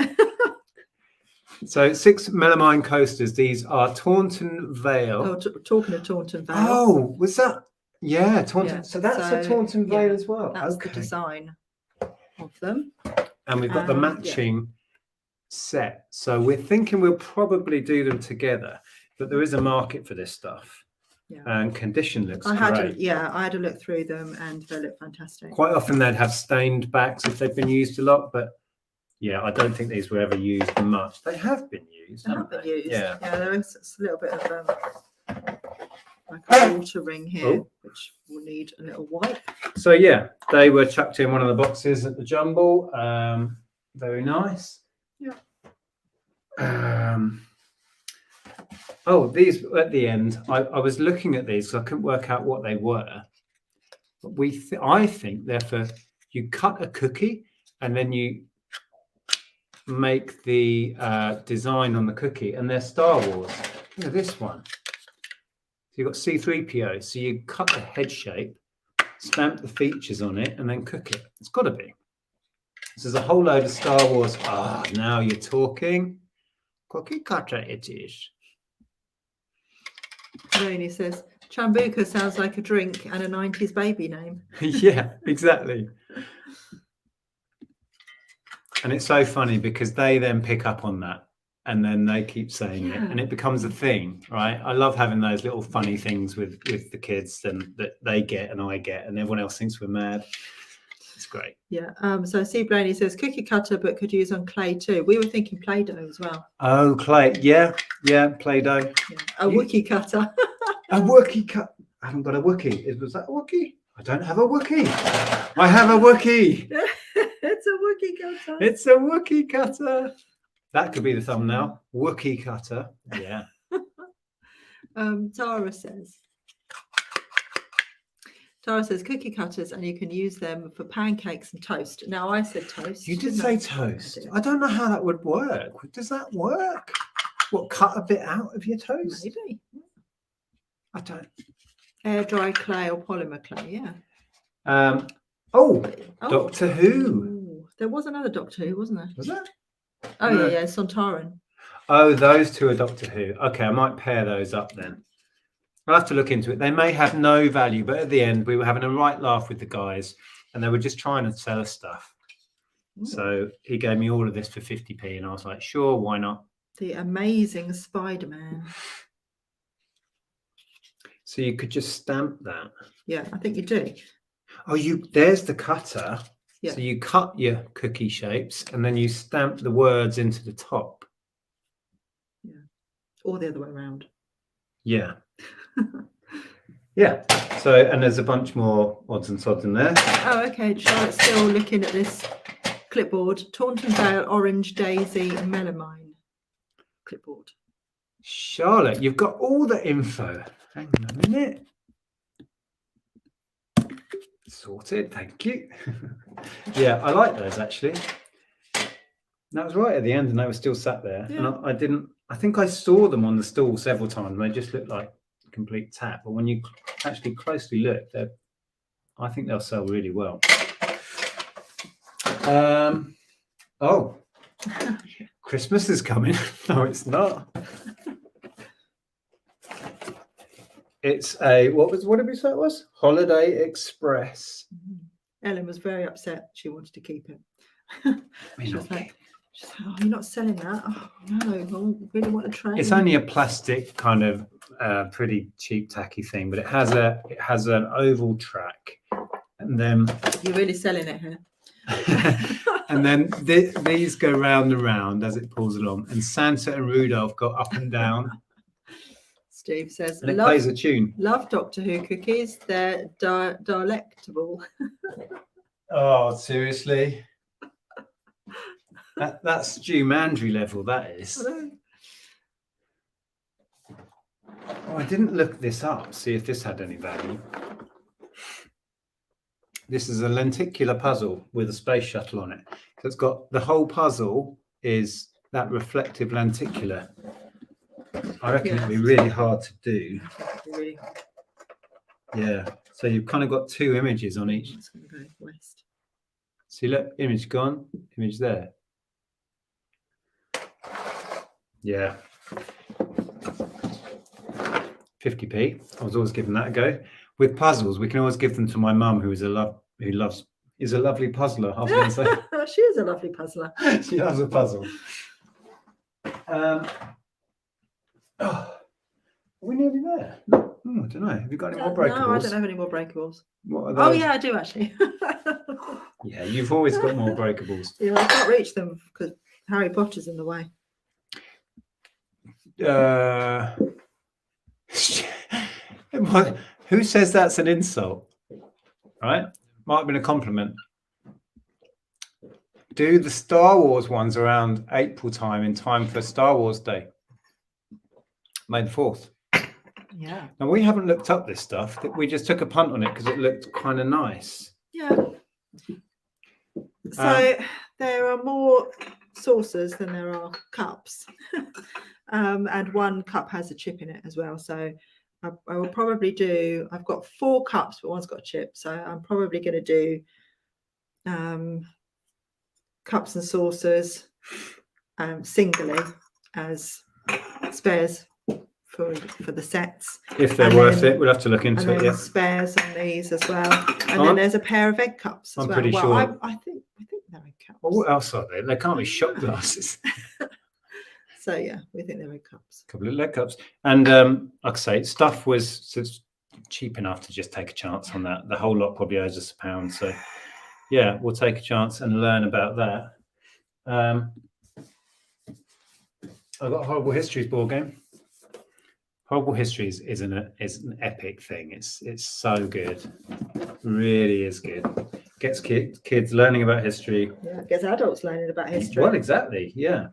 So 6 melamine coasters. These are Taunton Vale. Oh, talking of Taunton Vale. Oh, was that? Yeah, Taunton. Yeah, so that's a Taunton Vale as well. That's the design of them. And we've got the matching set. So we're thinking we'll probably do them together. But there is a market for this stuff. Yeah. And condition looks great. I had a look through them and they look fantastic. Quite often they'd have stained backs if they've been used a lot, but yeah, I don't think these were ever used much. They have been used. Yeah, there is a little bit of like a water ring here, which will need a little wipe. So yeah, they were chucked in one of the boxes at the Jumble. Very nice. Yeah. These at the end, I was looking at these, so I couldn't work out what they were. But I think they're for, you cut a cookie and then you make the design on the cookie, and they're Star Wars. Look at this one. So you've got C3PO. So you cut the head shape, stamp the features on it, and then cook it. It's got to be. This is a whole load of Star Wars. Ah, now you're talking. Cookie cutter it is. Rainey says, Chambuca sounds like a drink and a 90s baby name. Yeah, exactly. And it's so funny because they then pick up on that and then they keep saying it and it becomes a thing, right? I love having those little funny things with the kids and that they get and I get and everyone else thinks we're mad. It's great. Yeah. So Steve Blaney says cookie cutter, but could use on clay too. We were thinking Play-Doh as well. Oh, clay. Yeah. Play-Doh. Yeah. A Wookie cutter. A Wookie cut. I haven't got a Wookie. Was that a Wookie? I don't have a Wookie. I have a Wookie. It's a Wookie cutter. It's a Wookie cutter. That could be the thumbnail. Wookie cutter. Yeah. Tara says cookie cutters, and you can use them for pancakes and toast. Now I said toast. You did say toast. I don't know how that would work. Does that work? What, cut a bit out of your toast? Maybe. I don't. Air dry clay or polymer clay, yeah. Doctor Who. Ooh, there was another Doctor Who, wasn't there? Was there? Oh, yeah, Sontaran. Oh, those two are Doctor Who. Okay, I might pair those up then. I'll have to look into it. They may have no value, but at the end, we were having a right laugh with the guys and they were just trying to sell us stuff. Ooh. So he gave me all of this for 50p and I was like, sure, why not? The Amazing Spider-Man. So you could just stamp that. Yeah, I think you do. Oh, there's the cutter. Yeah. So you cut your cookie shapes and then you stamp the words into the top. Yeah. Or the other way around. Yeah. Yeah. So, and there's a bunch more odds and sods in there. Oh, okay. Charlotte's still looking at this clipboard. Taunton Vale, Orange, Daisy, and Melamine clipboard. Charlotte, you've got all the info. Hang on a minute. Sorted, thank you. Yeah, I like those actually. That was right at the end and they were still sat there. Yeah. And I think I saw them on the stall several times and they just looked like complete tap. But when you actually closely look, I think they'll sell really well. Oh, Christmas is coming. No, it's not. It's what did we say it was? Holiday Express. Ellen was very upset. She wanted to keep it. She was like, oh, you're not selling that? Oh, no, I really want to try. It's only a plastic kind of pretty cheap tacky thing, but it has an oval track. And then you're really selling it here. And then these go round and round as it pulls along. And Santa and Rudolph go up and down. Steve says, and it plays a tune. Love Doctor Who cookies. They're delectable. Oh, seriously? That's Stu Mandry level, that is. Oh, I didn't look this up, see if this had any value. This is a lenticular puzzle with a space shuttle on it. So it's got the whole puzzle is that reflective lenticular. I reckon it'd be really hard to do. Really? Yeah. So you've kind of got two images on each. It's going to go west. See, look, image gone, image there. Yeah. 50p. I was always giving that a go. With puzzles, we can always give them to my mum, who is a lovely puzzler. I was going to say. She is a lovely puzzler. She loves a puzzle. Oh, are we nearly there? I don't know. Have you got any more breakables? No, I don't have any more breakables. What are those? Oh, yeah, I do actually. Yeah, you've always got more breakables. Yeah, I can't reach them because Harry Potter's in the way. Who says that's an insult? Right? Might have been a compliment. Do the Star Wars ones around April time in time for Star Wars Day. May the 4th. Yeah. Now, we haven't looked up this stuff. We just took a punt on it because it looked kind of nice. Yeah. So there are more saucers than there are cups. And one cup has a chip in it as well. So I will probably do, I've got 4 cups, but one's got a chip. So I'm probably going to do cups and saucers singly as spares for the sets. If they're worth it, we'll have to look into and it. then Yeah. spares on these as well. And then there's a pair of egg cups as I'm well. pretty Well, sure. I think they're egg cups. Well, what else are they? They can't be shot glasses. So yeah, we think they're egg cups. A couple of leg cups. And like I say, stuff was cheap enough to just take a chance on that. The whole lot probably owes us £1. So yeah, we'll take a chance and learn about that. I've got a Horrible Histories board game. Horrible Histories is an epic thing. It's so good. Really is good. Gets kids learning about history. Yeah, it gets adults learning about history. Well, exactly. Yeah.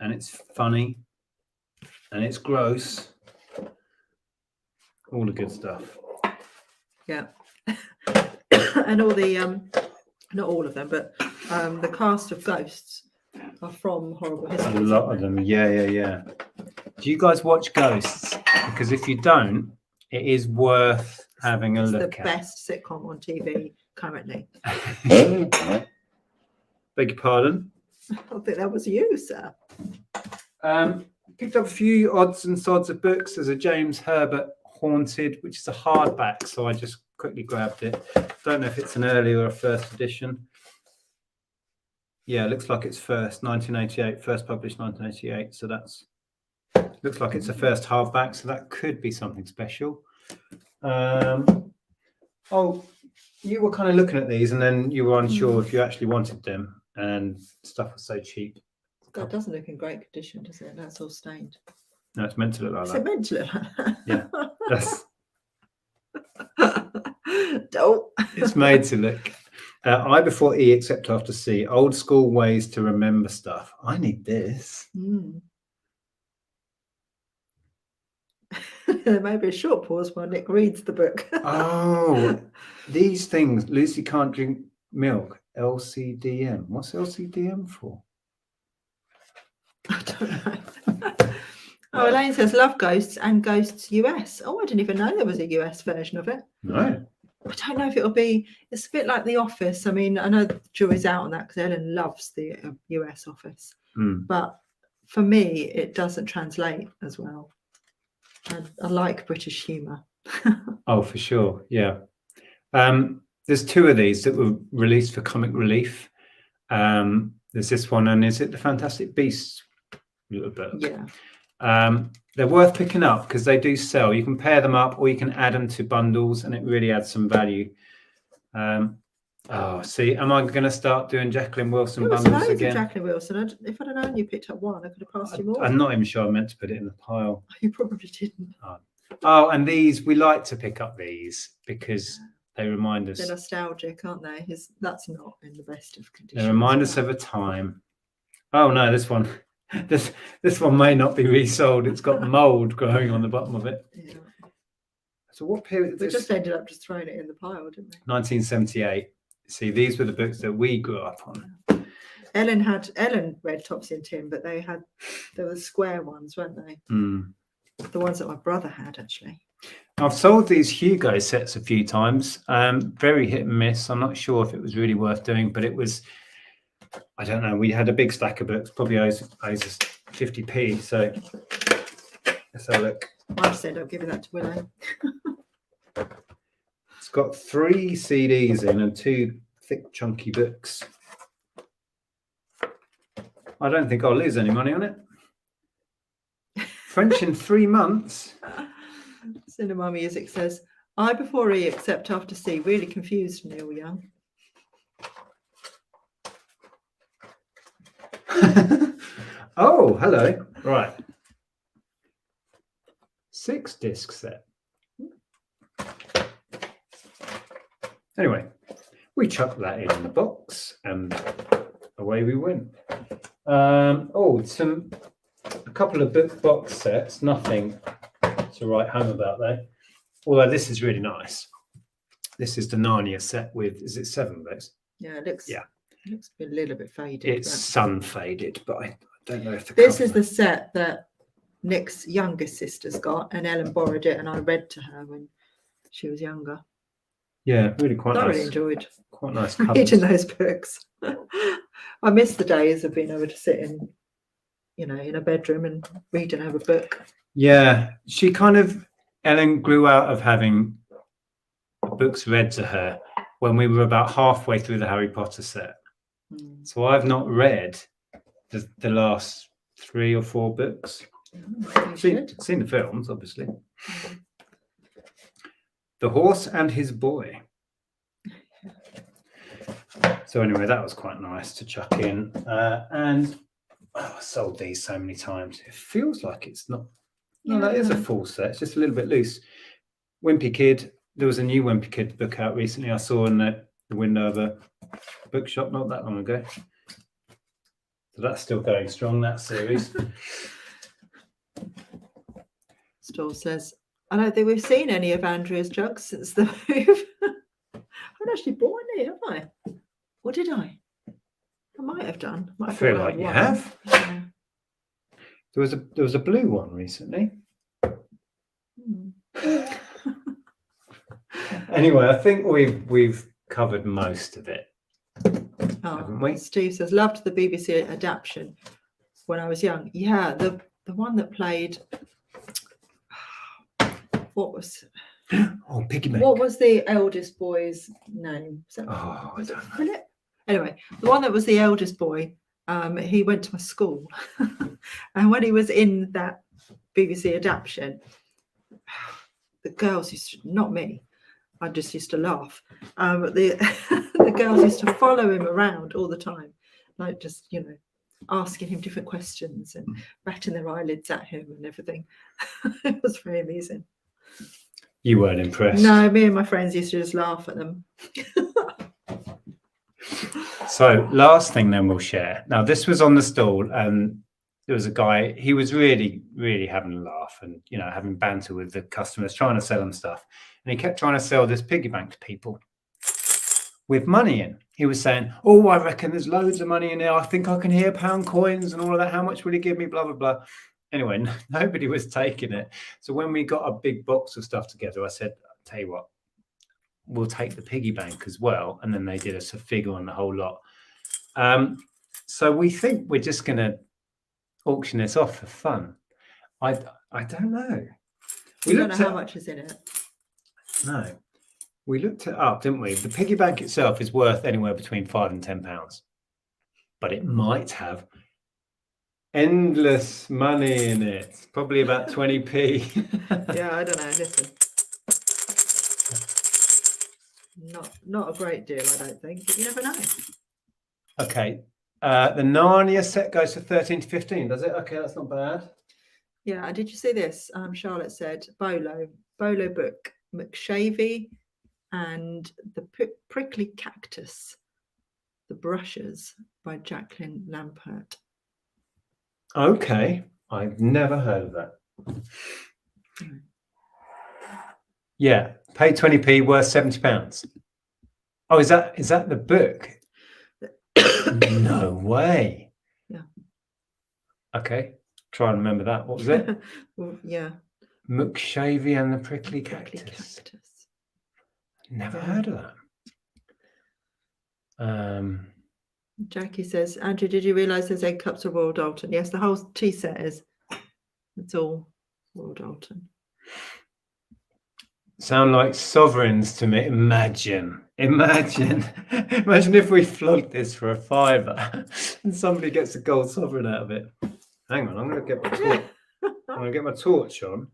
And it's funny. And it's gross. All the good stuff. Yeah. And all the not all of them, but the cast of ghosts are from Horrible Histories. A lot of them. Yeah. Do you guys watch Ghosts? Because if you don't, it is worth having a look at. It's the best sitcom on TV currently. Beg your pardon? I think that was you, sir. Picked up a few odds and sods of books. There's a James Herbert Haunted, which is a hardback, so I just quickly grabbed it. Don't know if it's an early or a first edition. Yeah, it looks like it's first 1988, first published 1988. So that's looks like it's a first hardback, so that could be something special. Oh, you were kind of looking at these, and then you were unsure if you actually wanted them, and stuff was so cheap. That doesn't look in great condition, does it? That's all stained. No, it's meant to look like Is that. it meant to look like that? Yeah, that's. Don't. It's made to look. I before E, except after C. Old school ways to remember stuff. I need this. There may be a short pause while Nick reads the book. Oh, these things. Lucy can't drink milk. LCDM. What's LCDM for? I don't know. Oh, Elaine says, love Ghosts and Ghosts US. Oh, I didn't even know there was a US version of it. No. I don't know if it'll be, it's a bit like The Office. I mean, I know the jury's out on that because Ellen loves the US Office. But for me, it doesn't translate as well. I like British humour. Oh, for sure. Yeah. There's 2 of these that were released for Comic Relief. There's this one, and is it the Fantastic Beasts little book? Yeah. They're worth picking up because they do sell. You can pair them up, or you can add them to bundles, and it really adds some value. Oh, see, am I going to start doing Jacqueline Wilson bundles again? Jacqueline Wilson. If I'd have known you picked up one, I could have passed you more. I'm not even sure I meant to put it in the pile. You probably didn't. Oh, and these, we like to pick up these because they remind us. They're nostalgic, aren't they? That's not in the best of conditions. They remind us of a time. Oh no, this one. This one may not be resold. It's got mold growing on the bottom of it. Yeah. So what period? We just ended up just throwing it in the pile, didn't we? 1978. See, these were the books that we grew up on. Ellen read Topsy and Tim, but there were square ones, weren't they? The ones that my brother had, actually. I've sold these Hugo sets a few times. Very hit and miss. I'm not sure if it was really worth doing, but it was. I don't know. We had a big stack of books, probably owes us 50p. So let's have a look. I just ended up giving that to Willow. It's got 3 CDs in and 2 thick, chunky books. I don't think I'll lose any money on it. French in 3 months. Cinema Music says, I before E, except after C. Really confused, Neil Young. Oh, hello. Right. 6 disc set. Anyway, we chucked that in the box and away we went. A couple of book box sets, nothing to write home about there. Although this is really nice. This is the Narnia set with, is it 7 books? Yeah, it looks. Yeah. It looks a little bit faded. It's sun faded, but I don't know if this is the set that Nick's youngest sister's got, and Ellen borrowed it, and I read to her when she was younger. Yeah, really quite nice. I really enjoyed quite nice reading those books. I miss the days of being able to sit in, in a bedroom and read and have a book. Yeah, Ellen grew out of having books read to her when we were about halfway through the Harry Potter set. So I've not read the last 3 or 4 books. Seen the films, obviously. The Horse and His Boy. So anyway, that was quite nice to chuck in. And I sold these so many times. It feels like it's not. No, that is a full set. It's just a little bit loose. Wimpy Kid. There was a new Wimpy Kid book out recently. I saw in the window of a bookshop not that long ago. So that's still going strong, that series. Store says, I don't think we've seen any of Andrea's jugs since the move. I haven't actually bought any, have I? Or did I? I might have done. I feel like you have. Yeah. There was a blue one recently. Anyway, I think we've covered most of it. Haven't we? Steve says, loved the BBC adaptation when I was young. Yeah, the one that played. What was? Oh, Piggy Bank. What was the eldest boy's name? Was it Philip? Anyway, the one that was the eldest boy, he went to my school, and when he was in that BBC adaptation, the girls used to, not me, I just used to laugh. But the girls used to follow him around all the time, like just asking him different questions and batting their eyelids at him and everything. It was very amusing. You weren't impressed? No, me and my friends used to just laugh at them. So last thing then we'll share. Now this was on the stall and there was a guy, he was really, really having a laugh and, having banter with the customers, trying to sell them stuff. And he kept trying to sell this piggy bank to people with money in. He was saying, oh, I reckon there's loads of money in there. I think I can hear pound coins and all of that. How much will he give me? Blah, blah, blah. Anyway, nobody was taking it. So when we got a big box of stuff together, I said, I'll tell you what, we'll take the piggy bank as well. And then they did us a figure on the whole lot. So we think we're just going to auction this off for fun. I don't know. We don't know how much is in it. No. We looked it up, didn't we? The piggy bank itself is worth anywhere between £5 and £10. But it might have endless money in it. Probably about 20p. Yeah, I don't know. Listen. Not a great deal, I don't think, but you never know. Okay. The Narnia set goes for 13 to 15, does it? Okay, that's not bad. Yeah, did you see this? Charlotte said Bolo book, McShavey and the Prickly Cactus, The Brushes by Jacqueline Lampert. Okay, I've never heard of that. Yeah, pay 20p, worth £70. Oh, is that the book? No way. Yeah. Okay, try and remember that. What was it? Well, yeah. McShavey and the Prickly Cactus. Never heard of that. Jackie says, Andrew, did you realise there's egg cups of Royal Dalton? Yes, the whole tea set is. It's all Royal Dalton. Sound like sovereigns to me. Imagine if we flogged this for a £5 and somebody gets a gold sovereign out of it. Hang on, I'm going to get my torch. I'm going to get my torch on.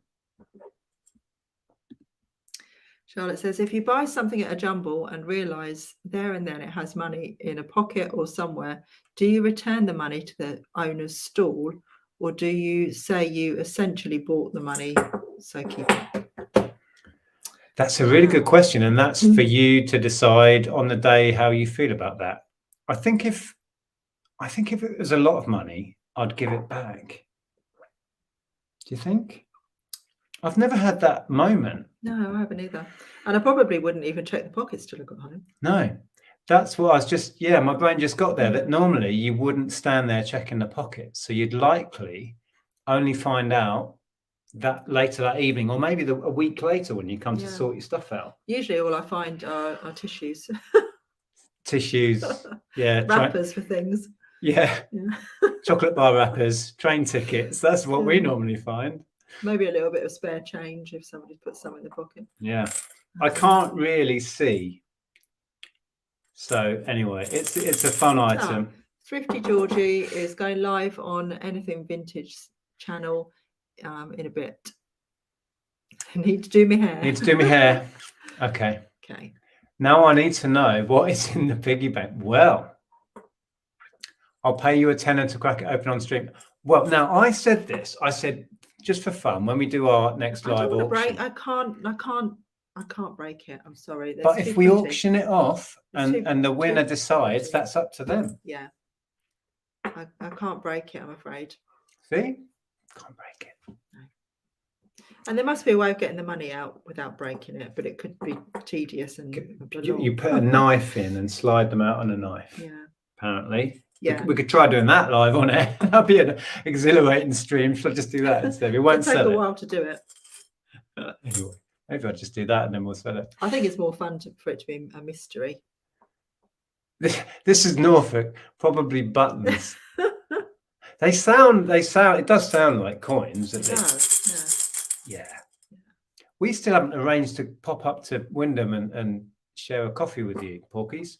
Charlotte says, if you buy something at a jumble and realise there and then it has money in a pocket or somewhere, do you return the money to the owner's stall, or do you say you essentially bought the money, so keep it? That's a really good question, and that's for you to decide on the day how you feel about that. I think if it was a lot of money, I'd give it back. Do you think? I've never had that moment. No, I haven't either. And I probably wouldn't even check the pockets till I got home. No. That's what I was just, my brain just got there, that normally you wouldn't stand there checking the pockets. So you'd likely only find out that later that evening, or maybe a week later when you come to sort your stuff out. Usually all I find are tissues. Tissues, wrappers for things. Chocolate bar wrappers, train tickets. That's what we normally find. Maybe a little bit of spare change if somebody puts some in the pocket. Yeah, I can't really see. So anyway, it's a fun item. Thrifty Georgie is going live on Anything Vintage channel in a bit. I need to do my hair. Okay. Okay. Now I need to know what is in the piggy bank. Well, I'll pay you a tenner to crack it open on stream. Well, now I said this. I said just for fun when we do our next live auction. I can't break it. I'm sorry. But if we auction it off and the winner decides, that's up to them. Yeah. I can't break it, I'm afraid. See? Can't break it. No. And there must be a way of getting the money out without breaking it, but it could be tedious and you put a knife in and slide them out on a knife. Yeah. Apparently. Yeah. We could try doing that live on air. That'd be an exhilarating stream. Should I just do that instead? It won't sell it. It'll take a while to do it. Anyway, maybe I'll just do that and then we'll sell it. I think it's more fun for it to be a mystery. This is Norfolk, probably buttons. It does sound like coins. It does, yeah. We still haven't arranged to pop up to Wyndham and share a coffee with you, Porkies.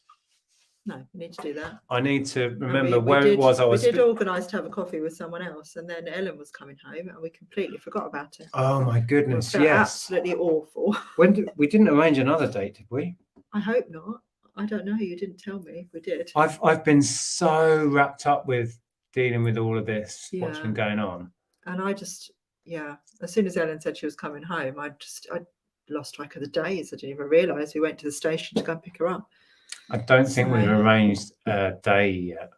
No, we need to do that. I need to remember where it was. We did organise to have a coffee with someone else, and then Ellen was coming home, and we completely forgot about it. Oh my goodness! Yes, absolutely awful. We didn't arrange another date, did we? I hope not. I don't know. You didn't tell me. We did. I've been so wrapped up with dealing with all of this, what's been going on, and I just as soon as Ellen said she was coming home, I lost track of the days. I didn't even realise we went to the station to go and pick her up. I don't think we've arranged a day yet.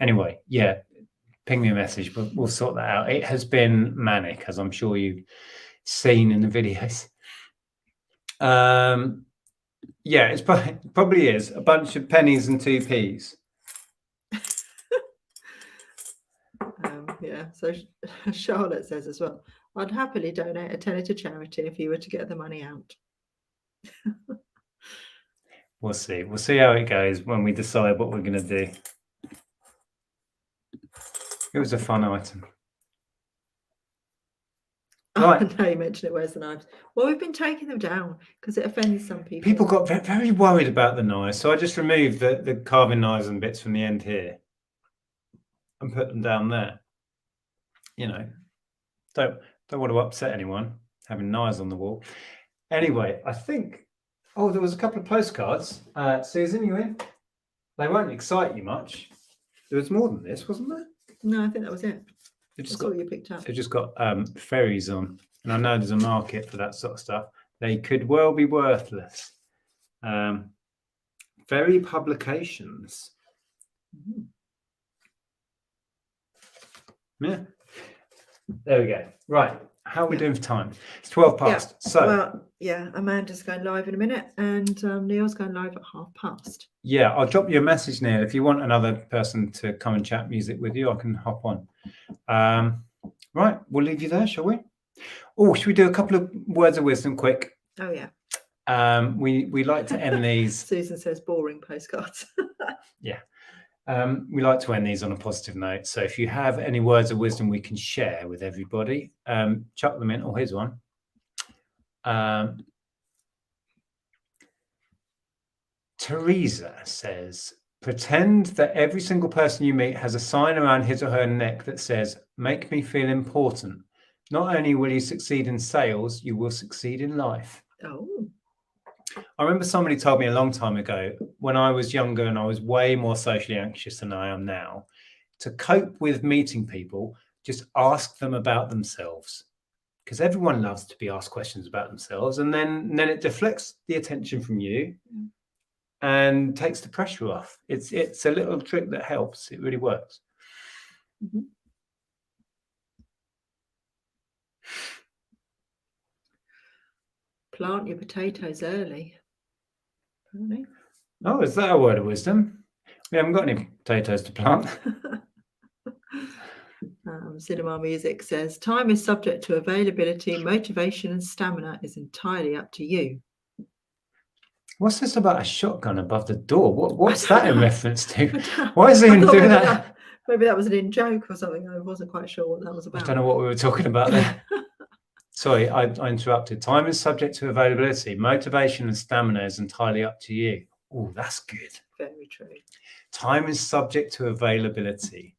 Anyway, ping me a message, but we'll sort that out. It has been manic, as I'm sure you've seen in the videos. It's probably is a bunch of pennies and 2p's. So Charlotte says as well, I'd happily donate a tenner to charity if you were to get the money out. We'll see. We'll see how it goes when we decide what we're going to do. It was a fun item. Right. Now you mentioned it, where's the knives? Well, we've been taking them down because it offends some people. People got very worried about the knives, so I just removed the carving knives and bits from the end here and put them down there. Don't want to upset anyone having knives on the wall. Anyway, I think. Oh, there was a couple of postcards. Susan, you in? They won't excite you much. There was more than this, wasn't there? No, I think that was it. That's what you picked up. They've just got ferries on. And I know there's a market for that sort of stuff. They could well be worthless. Ferry publications. Yeah. There we go. Right. How are we doing for time? It's 12 past. Amanda's going live in a minute and Neil's going live at past. Yeah, I'll drop you a message, Neil. If you want another person to come and chat music with you, I can hop on. Right, we'll leave you there, shall we? Oh, should we do a couple of words of wisdom quick? Oh, yeah. We like to end these. Susan says boring postcards. Yeah. We like to end these on a positive note. So if you have any words of wisdom we can share with everybody, chuck them in. Oh, here's one. Teresa says, pretend that every single person you meet has a sign around his or her neck that says, make me feel important. Not only will you succeed in sales, you will succeed in life. Oh. I remember somebody told me a long time ago, when I was younger and I was way more socially anxious than I am now, to cope with meeting people, just ask them about themselves. Because everyone loves to be asked questions about themselves, and then it deflects the attention from you and takes the pressure off. It's a little trick that helps. It really works. Mm-hmm. Plant your potatoes early. Apparently. Oh, is that a word of wisdom? We haven't got any potatoes to plant. Cinema Music says, time is subject to availability, motivation and stamina is entirely up to you. What's this about a shotgun above the door? What's I don't that in know. reference to? I don't- Why is he I even thought doing maybe that? Maybe that was an in-joke or something. I wasn't quite sure what that was I about. don't know what we were talking about there. Sorry, I interrupted. Time is subject to availability. Motivation and stamina is entirely up to you. Oh, that's good. Very true. Time is subject to availability.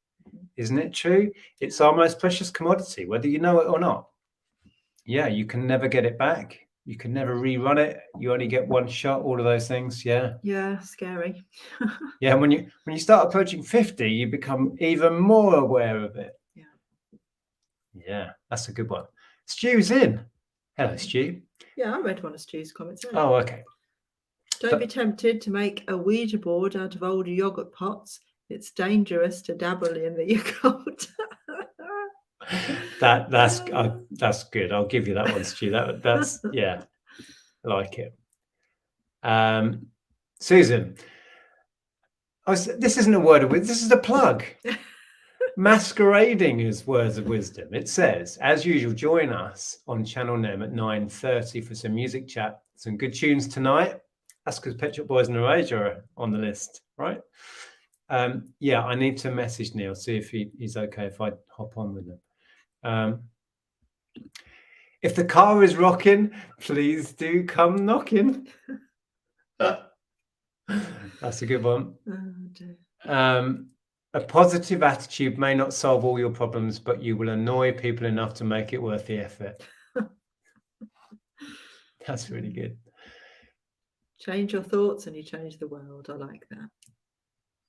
Isn't it true? It's our most precious commodity, whether you know it or not. Yeah, you can never get it back. You can never rerun it. You only get one shot, all of those things. Yeah. Yeah, scary. Yeah, when you start approaching 50, you become even more aware of it. Yeah. Yeah, that's a good one. Stu's in. Hello, Stu. Yeah, I read one of Stu's comments earlier. Oh, okay. Don't be tempted to make a Ouija board out of old yogurt pots. It's dangerous to dabble in the occult. That's good. I'll give you that one, Stu. That's yeah, I like it. Susan, this isn't a word of wisdom. This is a plug. Masquerading as words of wisdom. It says, as usual, join us on Channel NEM at 9:30 for some music chat. Some good tunes tonight. That's because Pet Shop Boys and Erasure are on the list, right? Yeah, I need to message Neil, see if he's okay if I hop on with him. If the car is rocking, please do come knocking. That's a good one. A positive attitude may not solve all your problems, but you will annoy people enough to make it worth the effort. That's really good. Change your thoughts and you change the world. I like that.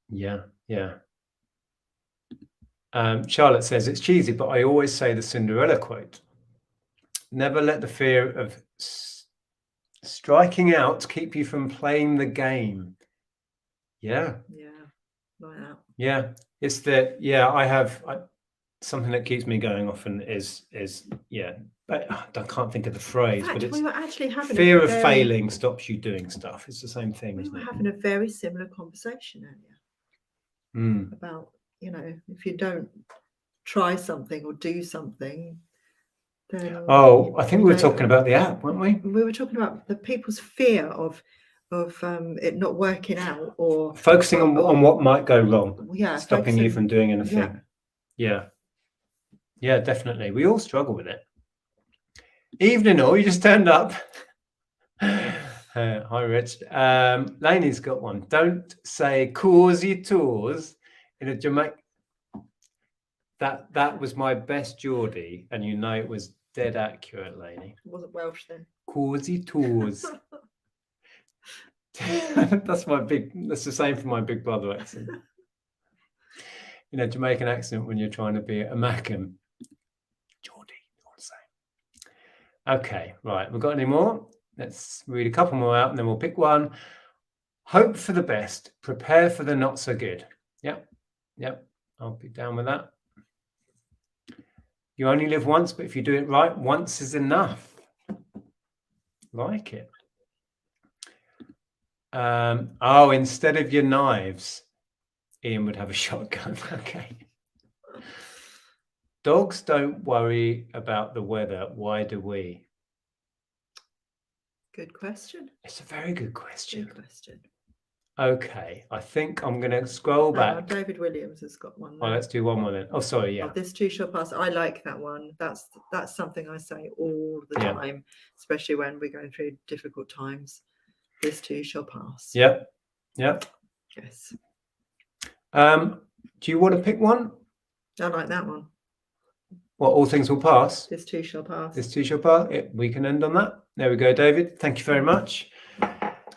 Yeah, yeah. Charlotte says, it's cheesy, but I always say the Cinderella quote. Never let the fear of striking out keep you from playing the game. Yeah. Yeah. Like that. Yeah. It's that, yeah, I have something that keeps me going often is yeah, I can't think of the phrase, but it's we were actually having fear of failing stops you doing stuff. It's the same thing, we isn't were it? having a very similar conversation earlier about, if you don't try something or do something, then I think we were talking about the app, weren't we? We were talking about the people's fear of it not working out, or focusing on what might go wrong. Yeah, stopping you from doing anything. Yeah, definitely. We all struggle with it. Evening all, you just turned up. Hi, Rich. Laney's got one. Don't say "cosy tours" in a Jamaican. That was my best Geordie, and it was dead accurate, Laney. It wasn't Welsh then. Cosy tours. That's the same for my big brother accent. Jamaican accent when you're trying to be a Mackem. Geordie, all the same. Okay, right. We've got any more? Let's read a couple more out and then we'll pick one. Hope for the best. Prepare for the not so good. Yep. I'll be down with that. You only live once, but if you do it right, once is enough. Like it. Instead of your knives, Ian would have a shotgun. Okay. Dogs don't worry about the weather. Why do we? Good question. It's a very good question. Good question. Okay, I think I'm going to scroll back. David Williams has got one. Let's do one more then. Oh, sorry, yeah. This too shall pass. I like that one. That's something I say all the time, especially when we're going through difficult times. This too shall pass. Yep. Yes. Do you want to pick one? I like that one. Well, all things will pass. This too shall pass. This too shall pass. We can end on that. There we go, David. Thank you very much.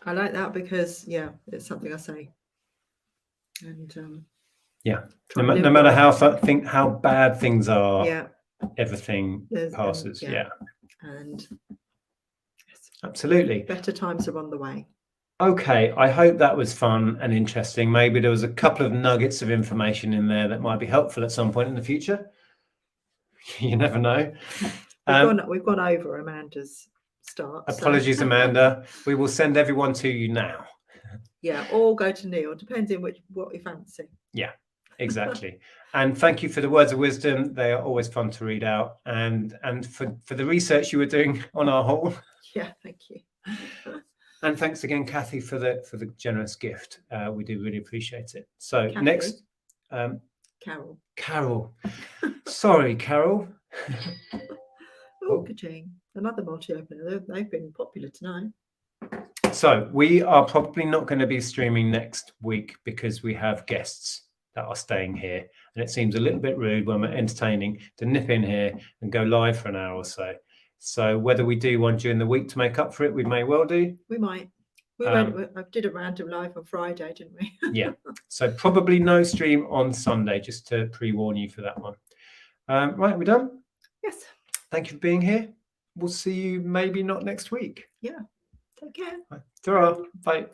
I like that because it's something I say. And no matter how bad things are, everything passes. And absolutely. Better times are on the way. Okay, I hope that was fun and interesting. Maybe there was a couple of nuggets of information in there that might be helpful at some point in the future. You never know. We've gone over Amanda's start. Apologies, Amanda. We will send everyone to you now. Yeah, or go to Neil, depending what you fancy. Yeah, exactly. And thank you for the words of wisdom. They are always fun to read out, and for the research you were doing on our haul. Yeah, thank you. And thanks again, Kathy, for the generous gift. We do really appreciate it. So Kathy. next, Carol. Sorry, Carol. Oh, ka-ching. Another multi-opener. They've been popular tonight. So we are probably not going to be streaming next week because we have guests that are staying here, and it seems a little bit rude when we're entertaining to nip in here and go live for an hour or so. So whether we do one during the week to make up for it, we may well do. We might. I did a random live on Friday, didn't we? Yeah. So probably no stream on Sunday, just to pre-warn you for that one. Right, we're done? Yes. Thank you for being here. We'll see you maybe not next week. Yeah. Take care. Right. Ta-ra. Bye.